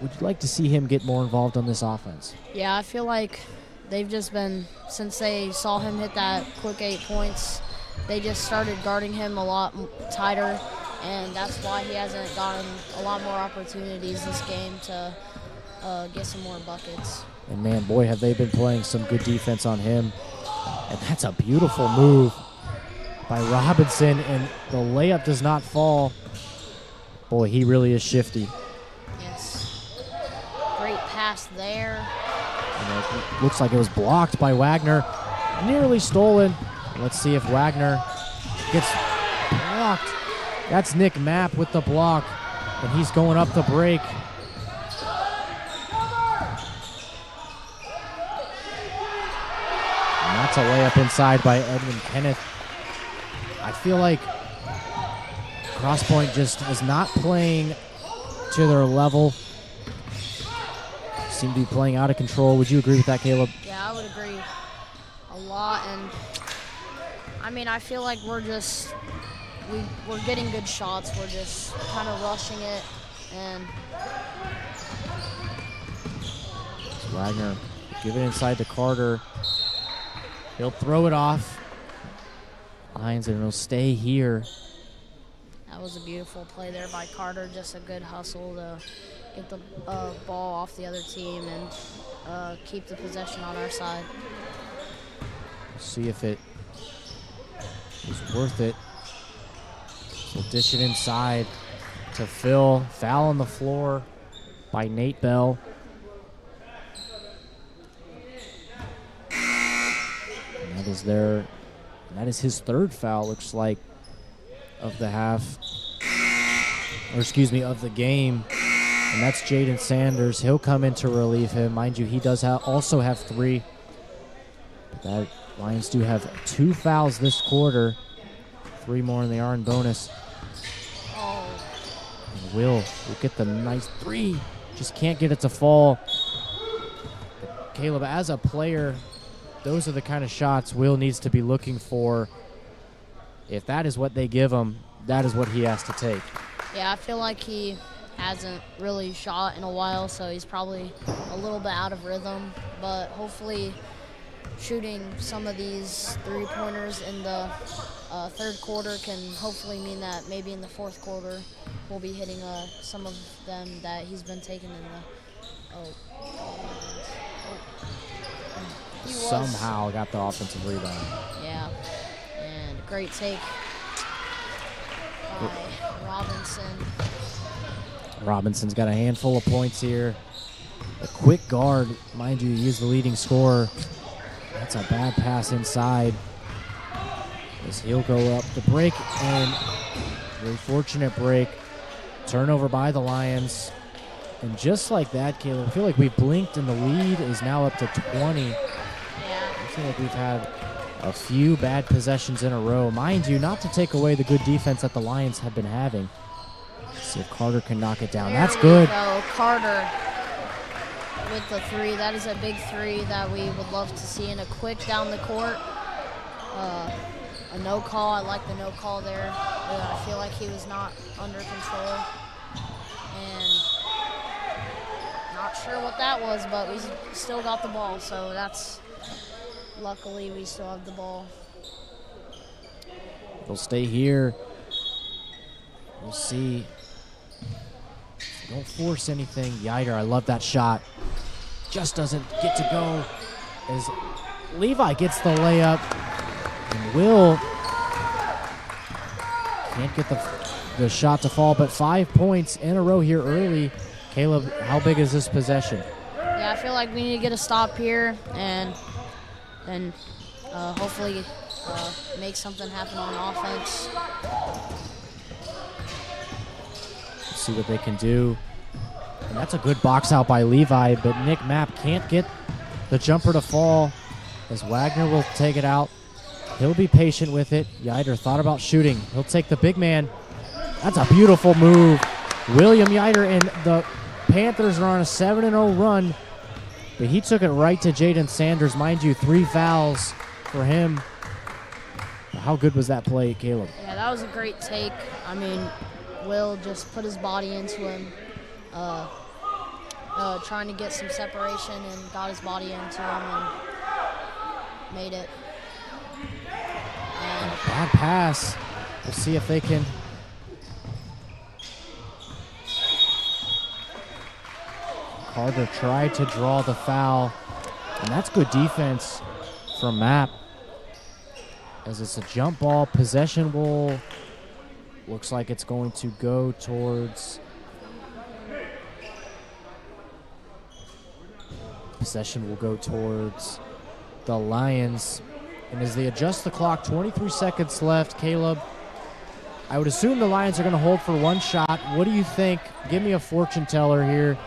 Would you like to see him get more involved on this offense? Yeah, I feel like they've just been, since they saw him hit that quick 8 points, they just started guarding him a lot tighter, and that's why he hasn't gotten a lot more opportunities this game to get some more buckets. And man, boy, have they been playing some good defense on him. And that's a beautiful move by Robinson, and the layup does not fall. Boy, he really is shifty. Yes. Great pass there. And it looks like it was blocked by Wagner. Nearly stolen. Let's see if Wagner gets blocked. That's Nick Mapp with the block, and he's going up the break. And that's a layup inside by Edwin Kenneth. I feel like Cross Point just is not playing to their level. Seem to be playing out of control. Would you agree with that, Caleb? Yeah, I would agree a lot. And I mean, I feel like we're getting good shots. We're just kind of rushing it. And Wagner give it inside to Carter. He'll throw it off. Lions, and it'll stay here. that was a beautiful play there by Carter. Just a good hustle to get the ball off the other team and keep the possession on our side. See if it is worth it. So dish it inside to Phil. Foul on the floor by Nate Bell. And that is his third foul, looks like, of the half, or excuse me, of the game. and that's Jaden Sanders. He'll come in to relieve him. Mind you, he does also have 3. But that Lions do have 2 fouls this quarter. 3 more in the RN bonus. And Will get the nice 3. Just can't get it to fall. Caleb, as a player, those are the kind of shots Will needs to be looking for. If that is what they give him, that is what he has to take. Yeah, I feel like he hasn't really shot in a while, so he's probably a little bit out of rhythm. But hopefully shooting some of these 3-pointers in the third quarter can hopefully mean that maybe in the fourth quarter we'll be hitting some of them that he's been taking in the somehow got the offensive rebound. Yeah, and great take by Robinson. Robinson's got a handful of points here. A quick guard, mind you, he is the leading scorer. That's a bad pass inside. As he'll go up the break, and very fortunate break. Turnover by the Lions. And just like that, Caleb, I feel like we blinked and the lead is now up to 20. Yeah. I feel like we've had a few bad possessions in a row. Mind you, not to take away the good defense that the Lions have been having. Let's see if Carter can knock it down. That's good. Go, Carter with the 3. That is a big 3 that we would love to see in a quick down the court. A no call. I like the no call there. I feel like he was not under control. And not sure what that was, but we still got the ball, so that's luckily we still have the ball. They'll stay here. We'll see. Don't force anything. Yider, I love that shot. Just doesn't get to go as Levi gets the layup. And Will can't get the shot to fall, but 5 points in a row here early. Caleb, how big is this possession? Yeah, I feel like we need to get a stop here and hopefully make something happen on offense. See what they can do. And that's a good box out by Levi, but Nick Mapp can't get the jumper to fall as Wagner will take it out. He'll be patient with it. Yider thought about shooting. He'll take the big man. That's a beautiful move. William Yider, and the Panthers are on a 7-0 run, but he took it right to Jaden Sanders. Mind you, 3 fouls for him. How good was that play, Caleb? Yeah, that was a great take. I mean, Will just put his body into him, trying to get some separation, and got his body into him and made it. And a bad pass. We'll see if they can. Carter tried to draw the foul, and that's good defense from Mapp. As it's a jump ball, possession will, looks like it's going to go towards, possession will go towards the Lions. And as they adjust the clock, 23 seconds left, Caleb, I would assume the Lions are going to hold for 1 shot. What do you think? Give me a fortune teller here.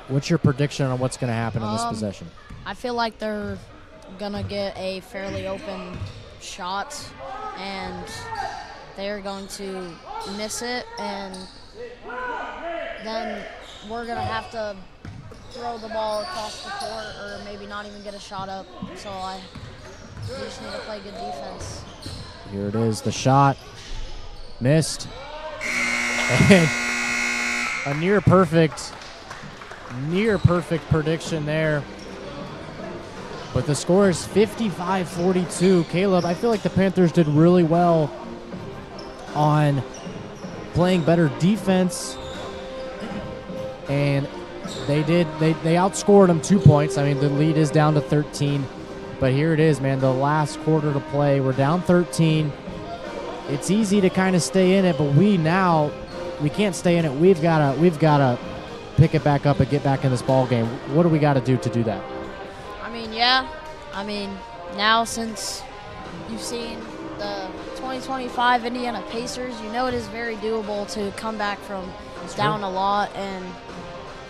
What's your prediction on what's going to happen in this possession? I feel like they're going to get a fairly open shot, and they're going to miss it, and then we're going to have to throw the ball across the court or maybe not even get a shot up. So we just need to play good defense. Here it is, the shot. Missed. And a near perfect prediction there. But the score is 55-42. Caleb, I feel like the Panthers did really well on playing better defense, and they outscored them 2 points. I mean, the lead is down to 13, but here it is, man, the last quarter to play. We're down 13. It's easy to kind of stay in it, but we can't stay in it. We've got to pick it back up and get back in this ball game. What do we got to do to do that? Now since you've seen the 2025 Indiana Pacers, you know it is very doable to come back from down a lot and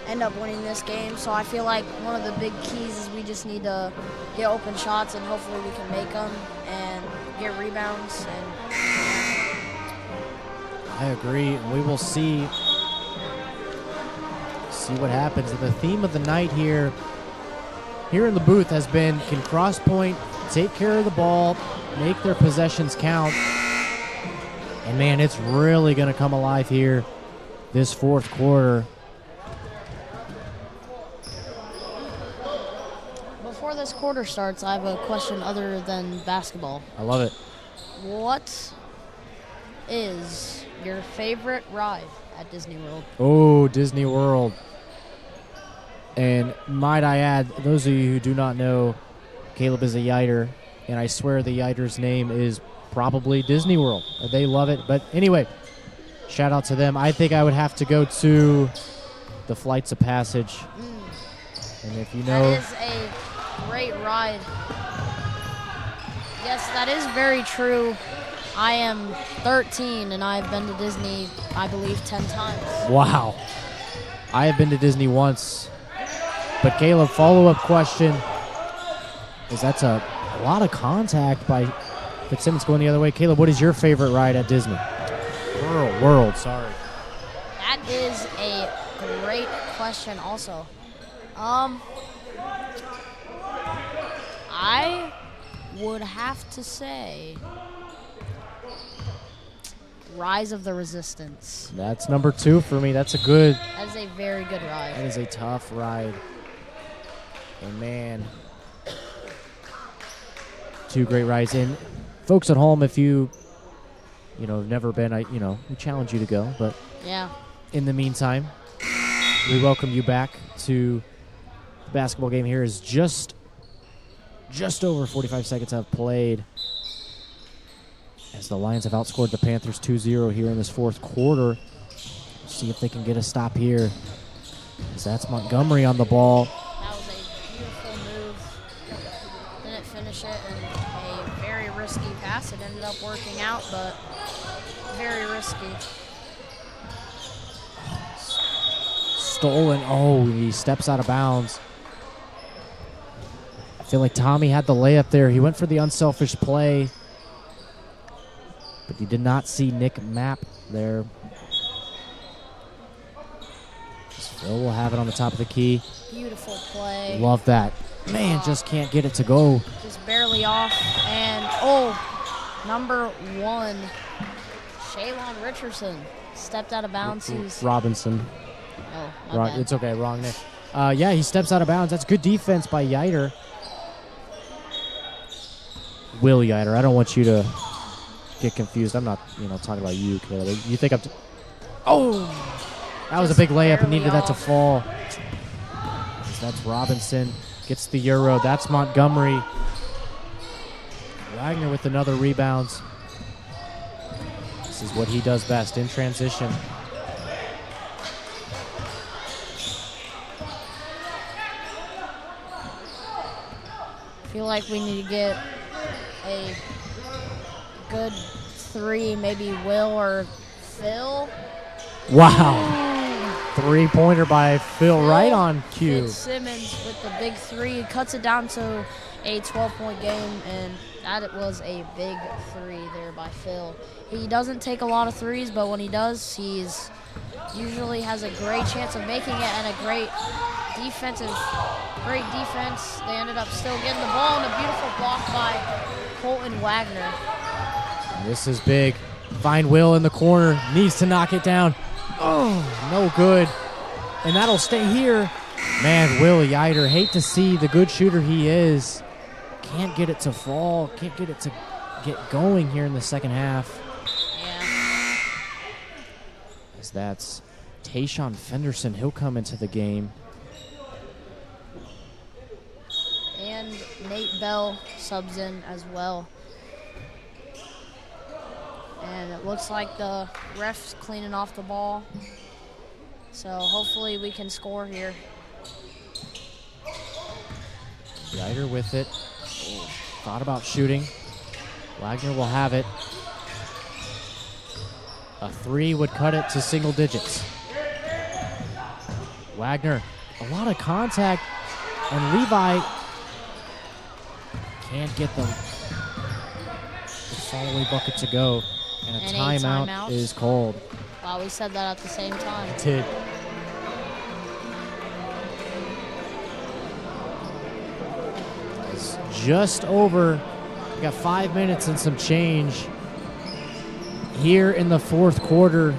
end up winning this game. So I feel like one of the big keys is we just need to get open shots, and hopefully we can make them and get rebounds. And I agree. We will see what happens. The theme of the night here in the booth has been, can Cross Point take care of the ball, make their possessions count? And man, it's really going to come alive here this fourth quarter. Before this quarter starts, I have a question other than basketball. I love it. What is your favorite ride at Disney World? Oh, Disney World. And might I add, those of you who do not know, Caleb is a Yiter, and I swear the Yiter's name is probably Disney World. They love it. But anyway, shout out to them. I think I would have to go to the Flights of Passage. And if you know... That is a great ride. Yes, that is very true. I am 13, and I've been to Disney, I believe, 10 times. Wow. I have been to Disney once. But Caleb, follow-up question, is that's a lot lot by Fitzsimmons going the other way. Caleb, what is your favorite ride at Disney? World, sorry. That is a great question also. I would have to say Rise of the Resistance. That's number 2 for me. That's a good... That is a very good ride. That is a tough ride. And man, 2 great rides. And folks at home, if you have never been, we challenge you to go. But yeah. In the meantime, we welcome you back to the basketball game. Here is just over 45 seconds have played as the Lions have outscored the Panthers 2-0 here in this fourth quarter. See if they can get a stop here, as that's Montgomery on the ball. That was a beautiful move. Didn't finish it, and a very risky pass. It ended up working out, but very risky. Stolen. Oh, he steps out of bounds. I feel like Tommy had the layup there. He went for the unselfish play, but he did not see Nick Mapp there. Phil will have it on the top of the key. Beautiful play. Love that. Man, just can't get it to go. Just barely off. And, number 1, Shaylon Richardson stepped out of bounds. Robinson. Oh, my bad. It's okay, wrong name. Yeah, he steps out of bounds. That's good defense by Yiter. Will Yiter. I don't want you to get confused. I'm not, talking about you, Caleb. You think I'm... That was a big layup and needed that to fall. So that's Robinson. Gets the Euro. That's Montgomery. Wagner with another rebound. This is what he does best, in transition. I feel like we need to get a good 3, maybe Will or Phil. Wow. 3-pointer by Phil right on cue. Fitzsimmons with the big 3 cuts it down to a 12-point game, and that was a big 3 there by Phil. He doesn't take a lot of threes, but when he does, he's usually has a great chance of making it and a great defense. They ended up still getting the ball, and a beautiful block by Colton Wagner. This is big. Find Will in the corner. Needs to knock it down. Oh, no good. And that'll stay here. Man, Will Yiter, hate to see the good shooter he is. Can't get it to fall. Can't get it to get going here in the second half. Yeah. As that's Tayshawn Fenderson. He'll come into the game. And Nate Bell subs in as well. And it looks like the ref's cleaning off the ball. So hopefully we can score here. Yiter with it. Thought about shooting. Wagner will have it. A 3 would cut it to single digits. Wagner, a lot of contact, and Levi can't get the fall-away bucket to go, and a timeout is called. Wow, we said that at the same time. It did. It's just over. We got 5 minutes and some change here in the fourth quarter.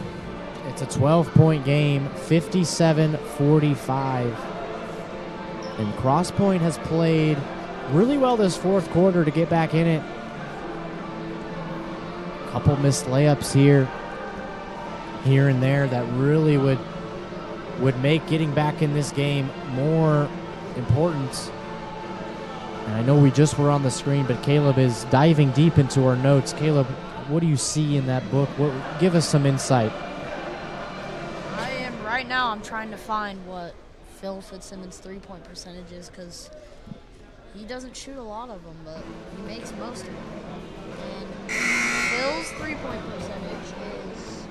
It's a 12-point game, 57-45. And Cross Point has played really well this fourth quarter to get back in it. A couple missed layups here and there that really would make getting back in this game more important. And I know we just were on the screen, but Caleb is diving deep into our notes. Caleb, what do you see in that book? Give us some insight. Right now I'm trying to find what Phil Fitzsimmons' three-point percentage is, because he doesn't shoot a lot of them, but he makes most of them. And Phil's three-point percentage is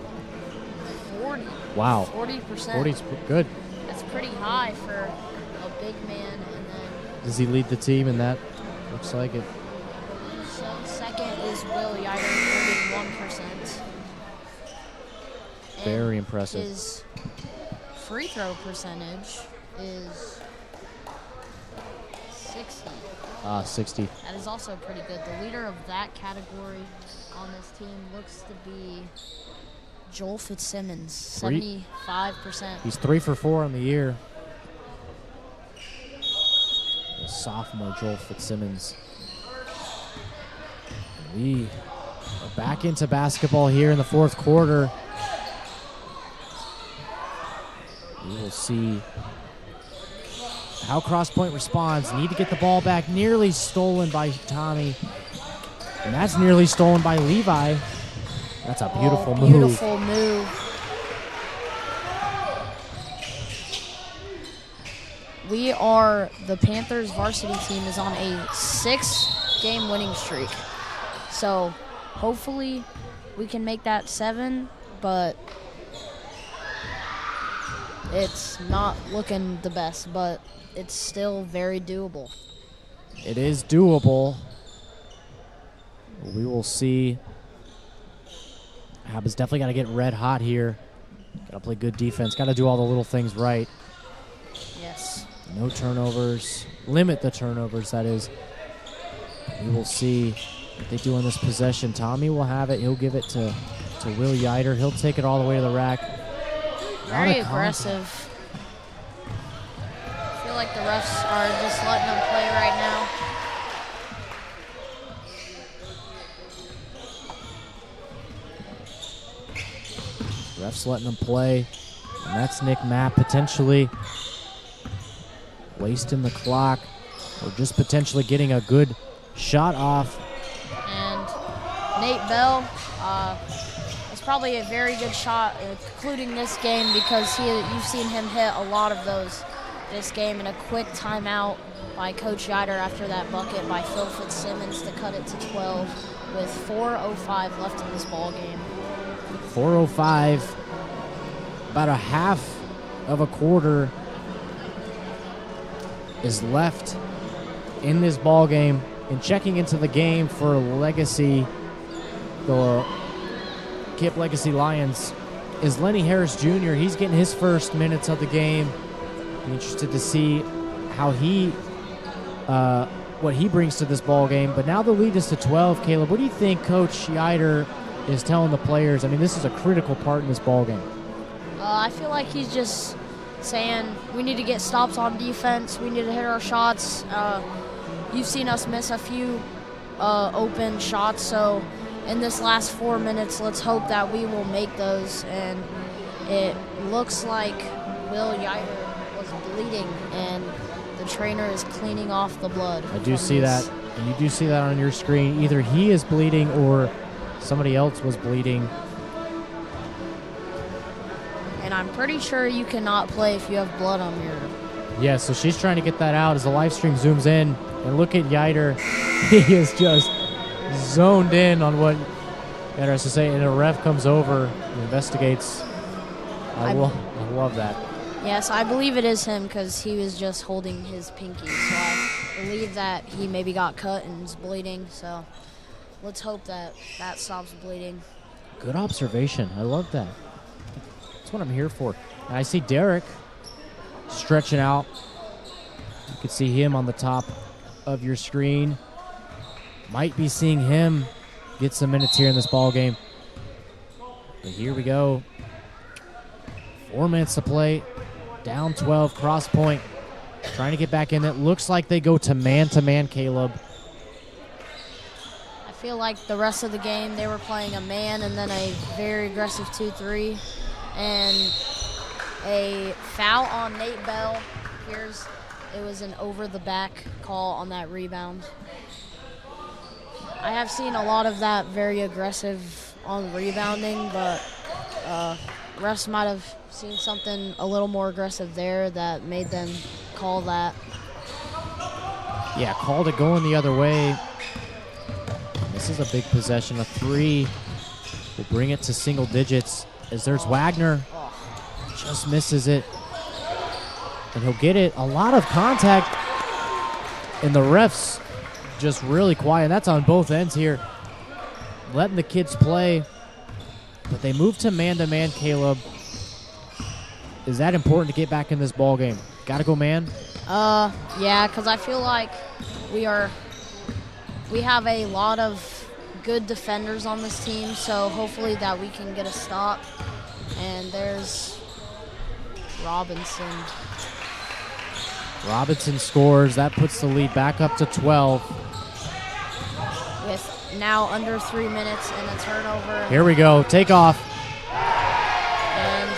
40. Wow. 40%. 40's good. That's pretty high for a big man. And then does he lead the team in that? Looks like it. So second is Will Yider, 41%. Very impressive. His free throw percentage is 60. 60. That is also pretty good. The leader of that category on this team looks to be Joel Fitzsimmons, 75%. He's 3 for 4 on the year. The sophomore Joel Fitzsimmons. We are back into basketball here in the fourth quarter. We will see how Cross Point responds. Need to get the ball back. Nearly stolen by Tommy. And that's nearly stolen by Levi. That's a beautiful move. Beautiful move. The Panthers varsity team is on a 6-game winning streak. So hopefully we can make that 7, but it's not looking the best, but it's still very doable. It is doable. We will see. Habba's definitely got to get red hot here. Got to play good defense. Got to do all the little things right. Yes. No turnovers. Limit the turnovers, that is. We will see what they do on this possession. Tommy will have it. He'll give it to Will Yider. He'll take it all the way to the rack. Very aggressive. I feel like the refs are just letting them play right now. Refs letting them play. And that's Nick Mapp potentially wasting the clock or just potentially getting a good shot off. And Nate Bell, it's probably a very good shot, including this game, because you've seen him hit a lot of those this game. And a quick timeout by Coach Yider after that bucket by Phil Fitzsimmons to cut it to 12 with 4:05 left in this ball game. 4:05, about a half of a quarter is left in this ball game. And checking into the game for Legacy, the KIPP Legacy Lions, is Lenny Harris Jr. He's getting his first minutes of the game. Be interested to see how what he brings to this ball game. But now the lead is to 12. Caleb, what do you think Coach Yider is telling the players? I mean, this is a critical part in this ball game. I feel like he's just saying we need to get stops on defense. We need to hit our shots. You've seen us miss a few open shots, so in this last 4 minutes, let's hope that we will make those. And it looks like Will Yider was bleeding, and the trainer is cleaning off the blood. I do see that, and you do see that on your screen. Either he is bleeding or somebody else was bleeding. And I'm pretty sure you cannot play if you have blood on your... Yeah, so she's trying to get that out as the live stream zooms in. And look at Yider. He is just zoned in on what Yider has to say. And a ref comes over and investigates. I love that. Yes, I believe it is him because he was just holding his pinky. So I believe that he maybe got cut and is bleeding. So let's hope that that stops bleeding. Good observation. I love that. That's what I'm here for. And I see Derek stretching out. You can see him on the top of your screen. Might be seeing him get some minutes here in this ball game. But here we go. 4 minutes to play. Down 12, cross point. Trying to get back in. It looks like they go to man, Caleb. I feel like the rest of the game they were playing a man and then a very aggressive 2-3. And a foul on Nate Bell. It was an over-the-back call on that rebound. I have seen a lot of that very aggressive on rebounding, but refs might have seen something a little more aggressive there that made them call that. Yeah, called it going the other way. This is a big possession. A 3 will bring it to single digits as there's Wagner. Just misses it. And he'll get it. A lot of contact. And the refs just really quiet. That's on both ends here. Letting the kids play. But they move to man, Caleb. Is that important to get back in this ball game? Got to go man? Yeah, because I feel like we have a lot of good defenders on this team, so hopefully that we can get a stop. And there's Robinson. Robinson scores. That puts the lead back up to 12. With now under 3 minutes and a turnover. Here we go. Take off. And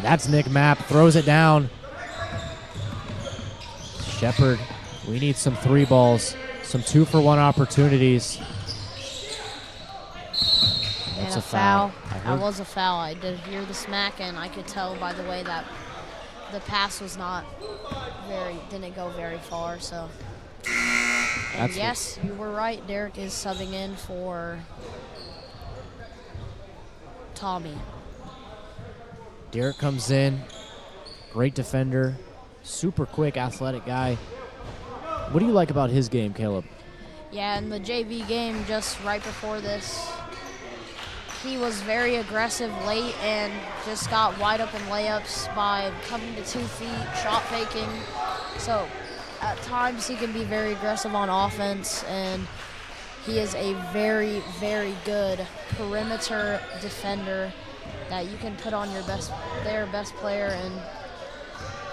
that's Nick Mapp. Throws it down. Shepard, we need some 3 balls. Some 2-for-1 opportunities. That's a foul. That was a foul. I did hear the smack, and I could tell by the way that the pass was didn't go very far. So, and yes, you were right. Derek is subbing in for Tommy. Derek comes in, great defender, super quick, athletic guy. What do you like about his game, Caleb? Yeah, in the JV game just right before this, he was very aggressive late and just got wide open layups by coming to 2 feet, shot faking. So at times he can be very aggressive on offense, and he is a very, very good perimeter defender that you can put on their best player, and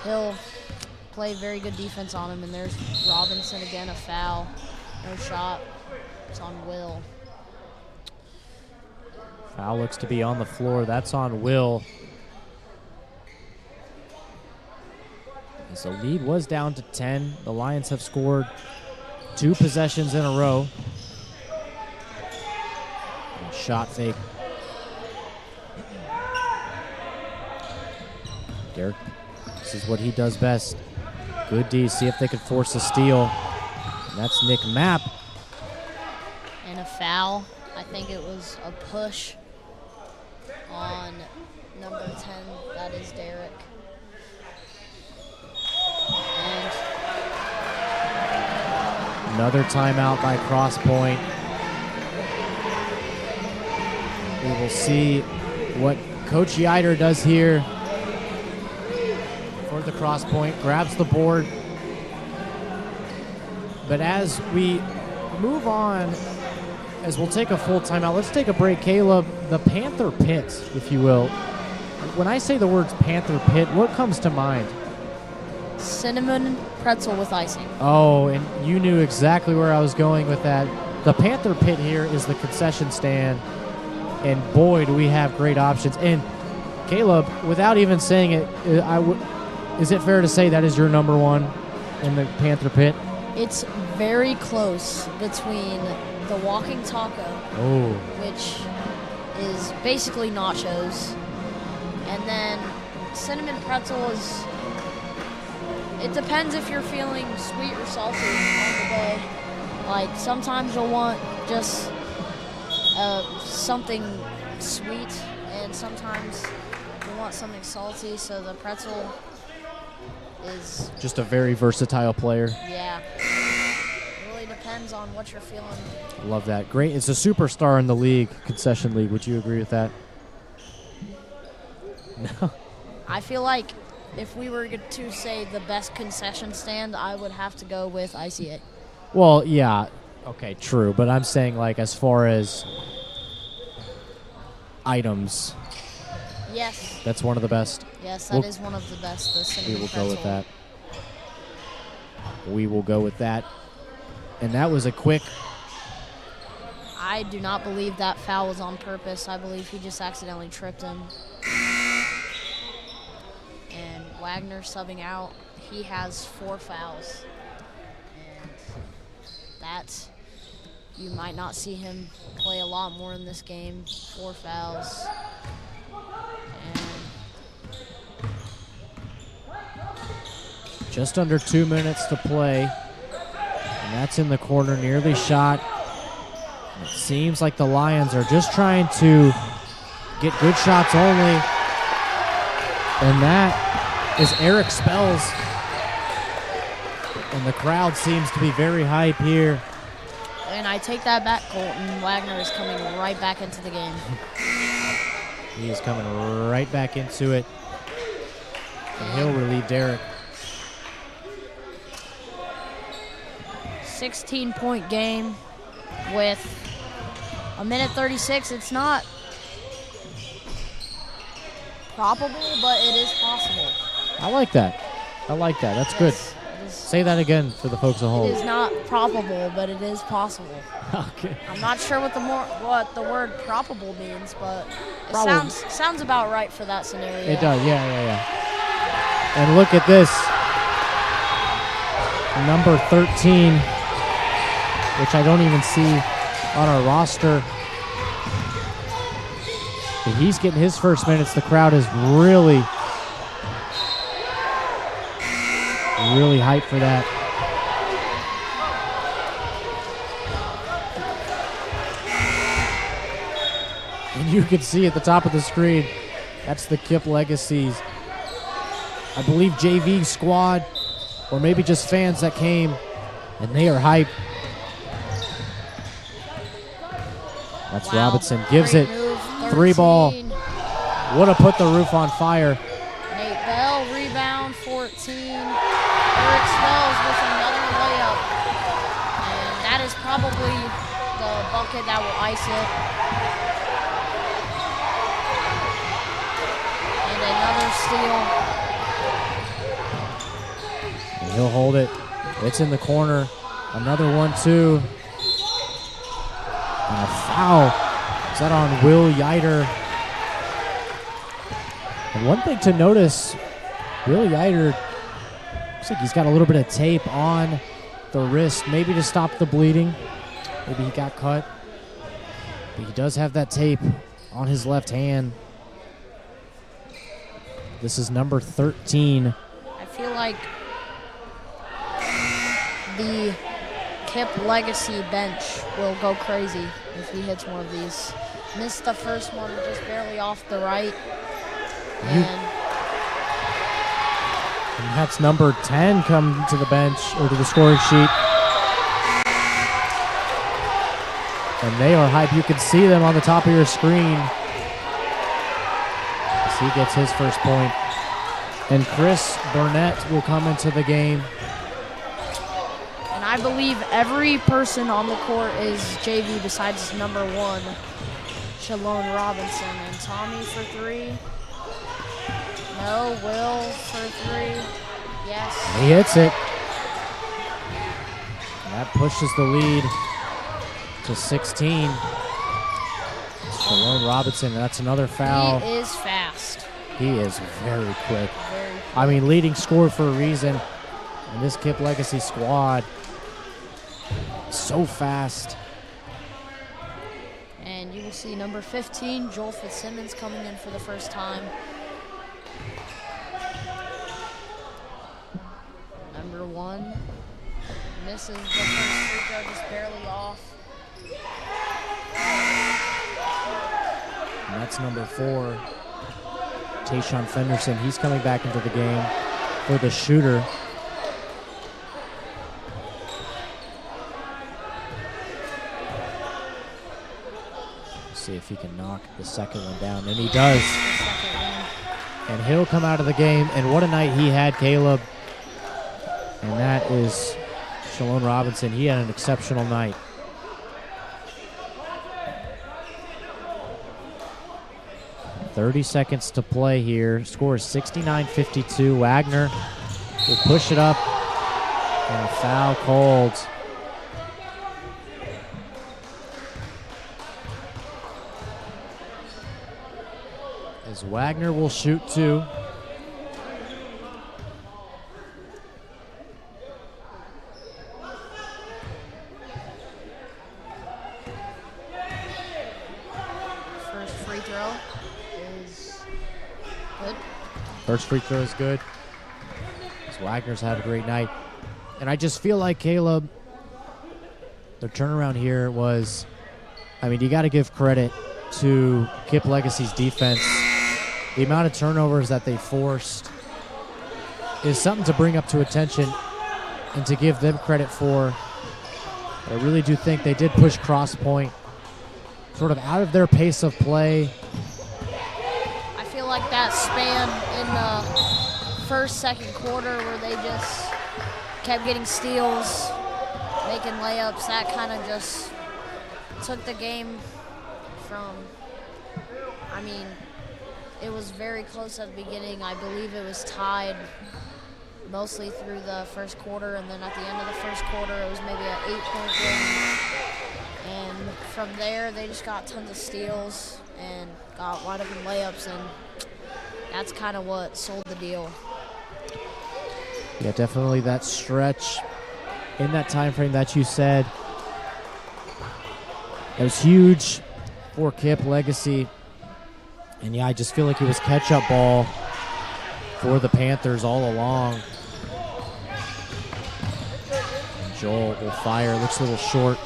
he'll play very good defense on him. And there's Robinson again, a foul, no shot. It's on Will. Foul looks to be on the floor. That's on Will. As the lead was down to 10, the Lions have scored 2 possessions in a row. And shot fake. Derek, this is what he does best. Good D. See if they could force a steal. And that's Nick Mapp. And a foul. I think it was a push on number 10. That is Derek. And another timeout by Cross Point. We will see what Coach Yider does here for the Cross Point. Grabs the board. But as we move on, as we'll take a full timeout, let's take a break. Caleb, the Panther Pit, if you will. When I say the words Panther Pit, what comes to mind? cinnamon pretzel with icing. Oh, and you knew exactly where I was going with that. The Panther Pit here is the concession stand, and boy, do we have great options. And Caleb, without even saying it, is it fair to say that is your number one in the Panther Pit? It's very close between the walking taco, which is basically nachos, and then cinnamon pretzel is, it depends if you're feeling sweet or salty on the day. Like sometimes you'll want just something sweet, and sometimes want something salty, so the pretzel is Just a very versatile player. yeah. It really depends on what you're feeling. Love that. Great. It's a superstar in the league, concession league. Would you agree with that? No. I feel like if we were to say the best concession stand, I would have to go with ICA. Well, yeah. Okay, true. But I'm saying, like, as far as items, Yes. that's one of the best. Yes, that is one of the best. The We cinnamon will pretzel. go with that. We will go with that. And that was a quick. I do not believe that foul was on purpose. I believe he just accidentally tripped him. And Wagner subbing out. He has 4 fouls. And that, you might not see him play a lot more in this game. 4 fouls. And Just under 2 minutes to play. And that's in the corner, nearly shot. It seems like the Lions are just trying to get good shots only. And that is Eric Spells. And the crowd seems to be very hype here. And I take that back, Colton. Wagner is coming right back into the game. He is coming right back into it. And he'll relieve Derek. 16-point game with a minute 36. It's not probable, but it is possible. I like that. I like that. That's good. Yes, it is. Say that again for the folks at It home. is not probable, but it is possible. Okay. I'm not sure what the word probable means, but it Probable. sounds about right for that scenario. It does. Yeah. And look at this. Number 13, which I don't even see on our roster. But he's getting his first minutes. The crowd is really hyped for that. And you can see at the top of the screen, that's the KIPP Legacies. I believe JV squad, or maybe just fans that came, and they are hyped. That's Wow. Robinson. Gives Great it. move, 3 ball. 13. Would have put the roof on fire. Nate Bell, rebound, 14. Eric Spells with another layup. And that is probably the bucket that will ice it. And another steal. And he'll hold it. It's in the corner. Another 1-2. And a foul. Is that on Will Yider? And one thing to notice, Will Yider, looks like he's got a little bit of tape on the wrist, maybe to stop the bleeding. Maybe he got cut. But he does have that tape on his left hand. This is number 13. I feel like the KIPP Legacy bench will go crazy if he hits one of these. Missed the first one just barely off the right. And that's number 10 come to the bench, or to the scoring sheet. And they are hype. You can see them on the top of your screen as he gets his first point. And Chris Burnett will come into the game. And I believe every person on the court is JV besides number 1, Shalone Robinson. And Tommy for 3. No, Will for 3. Yes. He hits it. And that pushes the lead to 16. Shalone Robinson, that's another foul. He is fast. He is very quick. Very quick. I mean, leading scorer for a reason. And this KIPP Legacy squad, so fast. And you will see number 15, Joel Fitzsimmons, coming in for the first time. Number 1 misses the first free throw, just barely off. And that's number 4, Tayshawn Fenderson. He's coming back into the game for the shooter. See if he can knock the second one down, and he does. And he'll come out of the game, and what a night he had, Caleb. And that is Shalone Robinson. He had an exceptional night. .30 seconds to play here. Score is 69-52. Wagner will push it up, and a foul called. As Wagner will shoot two. First free throw is good. First free throw is good. As Wagner's had a great night. And I just feel like, Caleb, the turnaround here was, I mean, you got to give credit to KIPP Legacy's defense. The amount of turnovers that they forced is something to bring up to attention and to give them credit for. I really do think they did push Cross Point sort of out of their pace of play. I feel like that span in the first, second quarter where they just kept getting steals, making layups, that kind of just took the game from, I mean, it was very close at the beginning. I believe it was tied mostly through the first quarter, and then at the end of the first quarter, it was maybe an 8-point game. And from there, they just got tons of steals and got wide open layups, and that's kind of what sold the deal. Yeah, definitely that stretch in that time frame that you said. It was huge for KIPP Legacy. And yeah, I just feel like it was catch-up ball for the Panthers all along. And Joel will fire, looks a little short.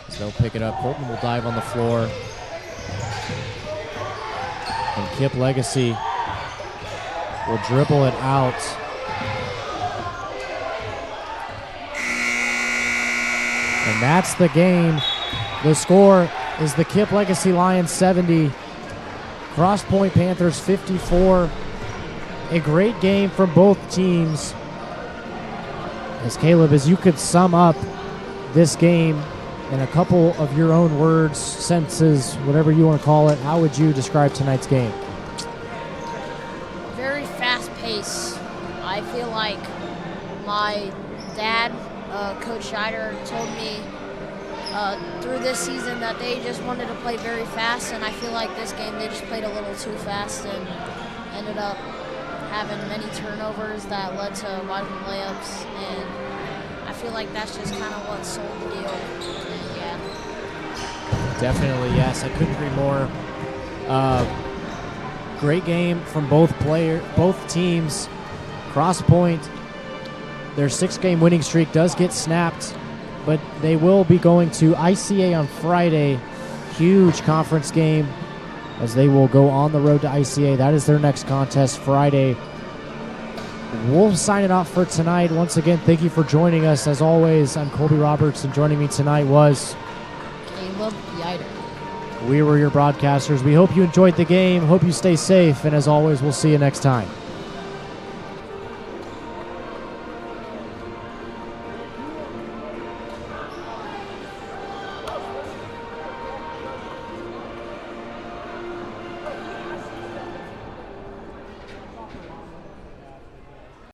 So they'll pick it up. Colton will dive on the floor. And KIPP Legacy will dribble it out. And that's the game. The score is the KIPP Legacy Lions 70, Cross Point Panthers 54. A great game from both teams. As Caleb, as you could sum up this game in a couple of your own words, sentences, whatever you want to call it, how would you describe tonight's game? Very fast pace. I feel like my dad, Coach Scheider, told me through this season that they just wanted to play very fast, and I feel like this game they just played a little too fast and ended up having many turnovers that led to wide open layups, and I feel like that's just kind of what sold the deal. And yeah. Definitely, yes. I couldn't agree more. Great game from both teams. Cross Point, their 6-game winning streak does get snapped, but they will be going to ICA on Friday. Huge conference game as they will go on the road to ICA. That is their next contest Friday. We'll sign it off for tonight. Once again, thank you for joining us. As always, I'm Colby Roberts, and joining me tonight was Caleb Yider. We were your broadcasters. We hope you enjoyed the game. Hope you stay safe, and as always, we'll see you next time.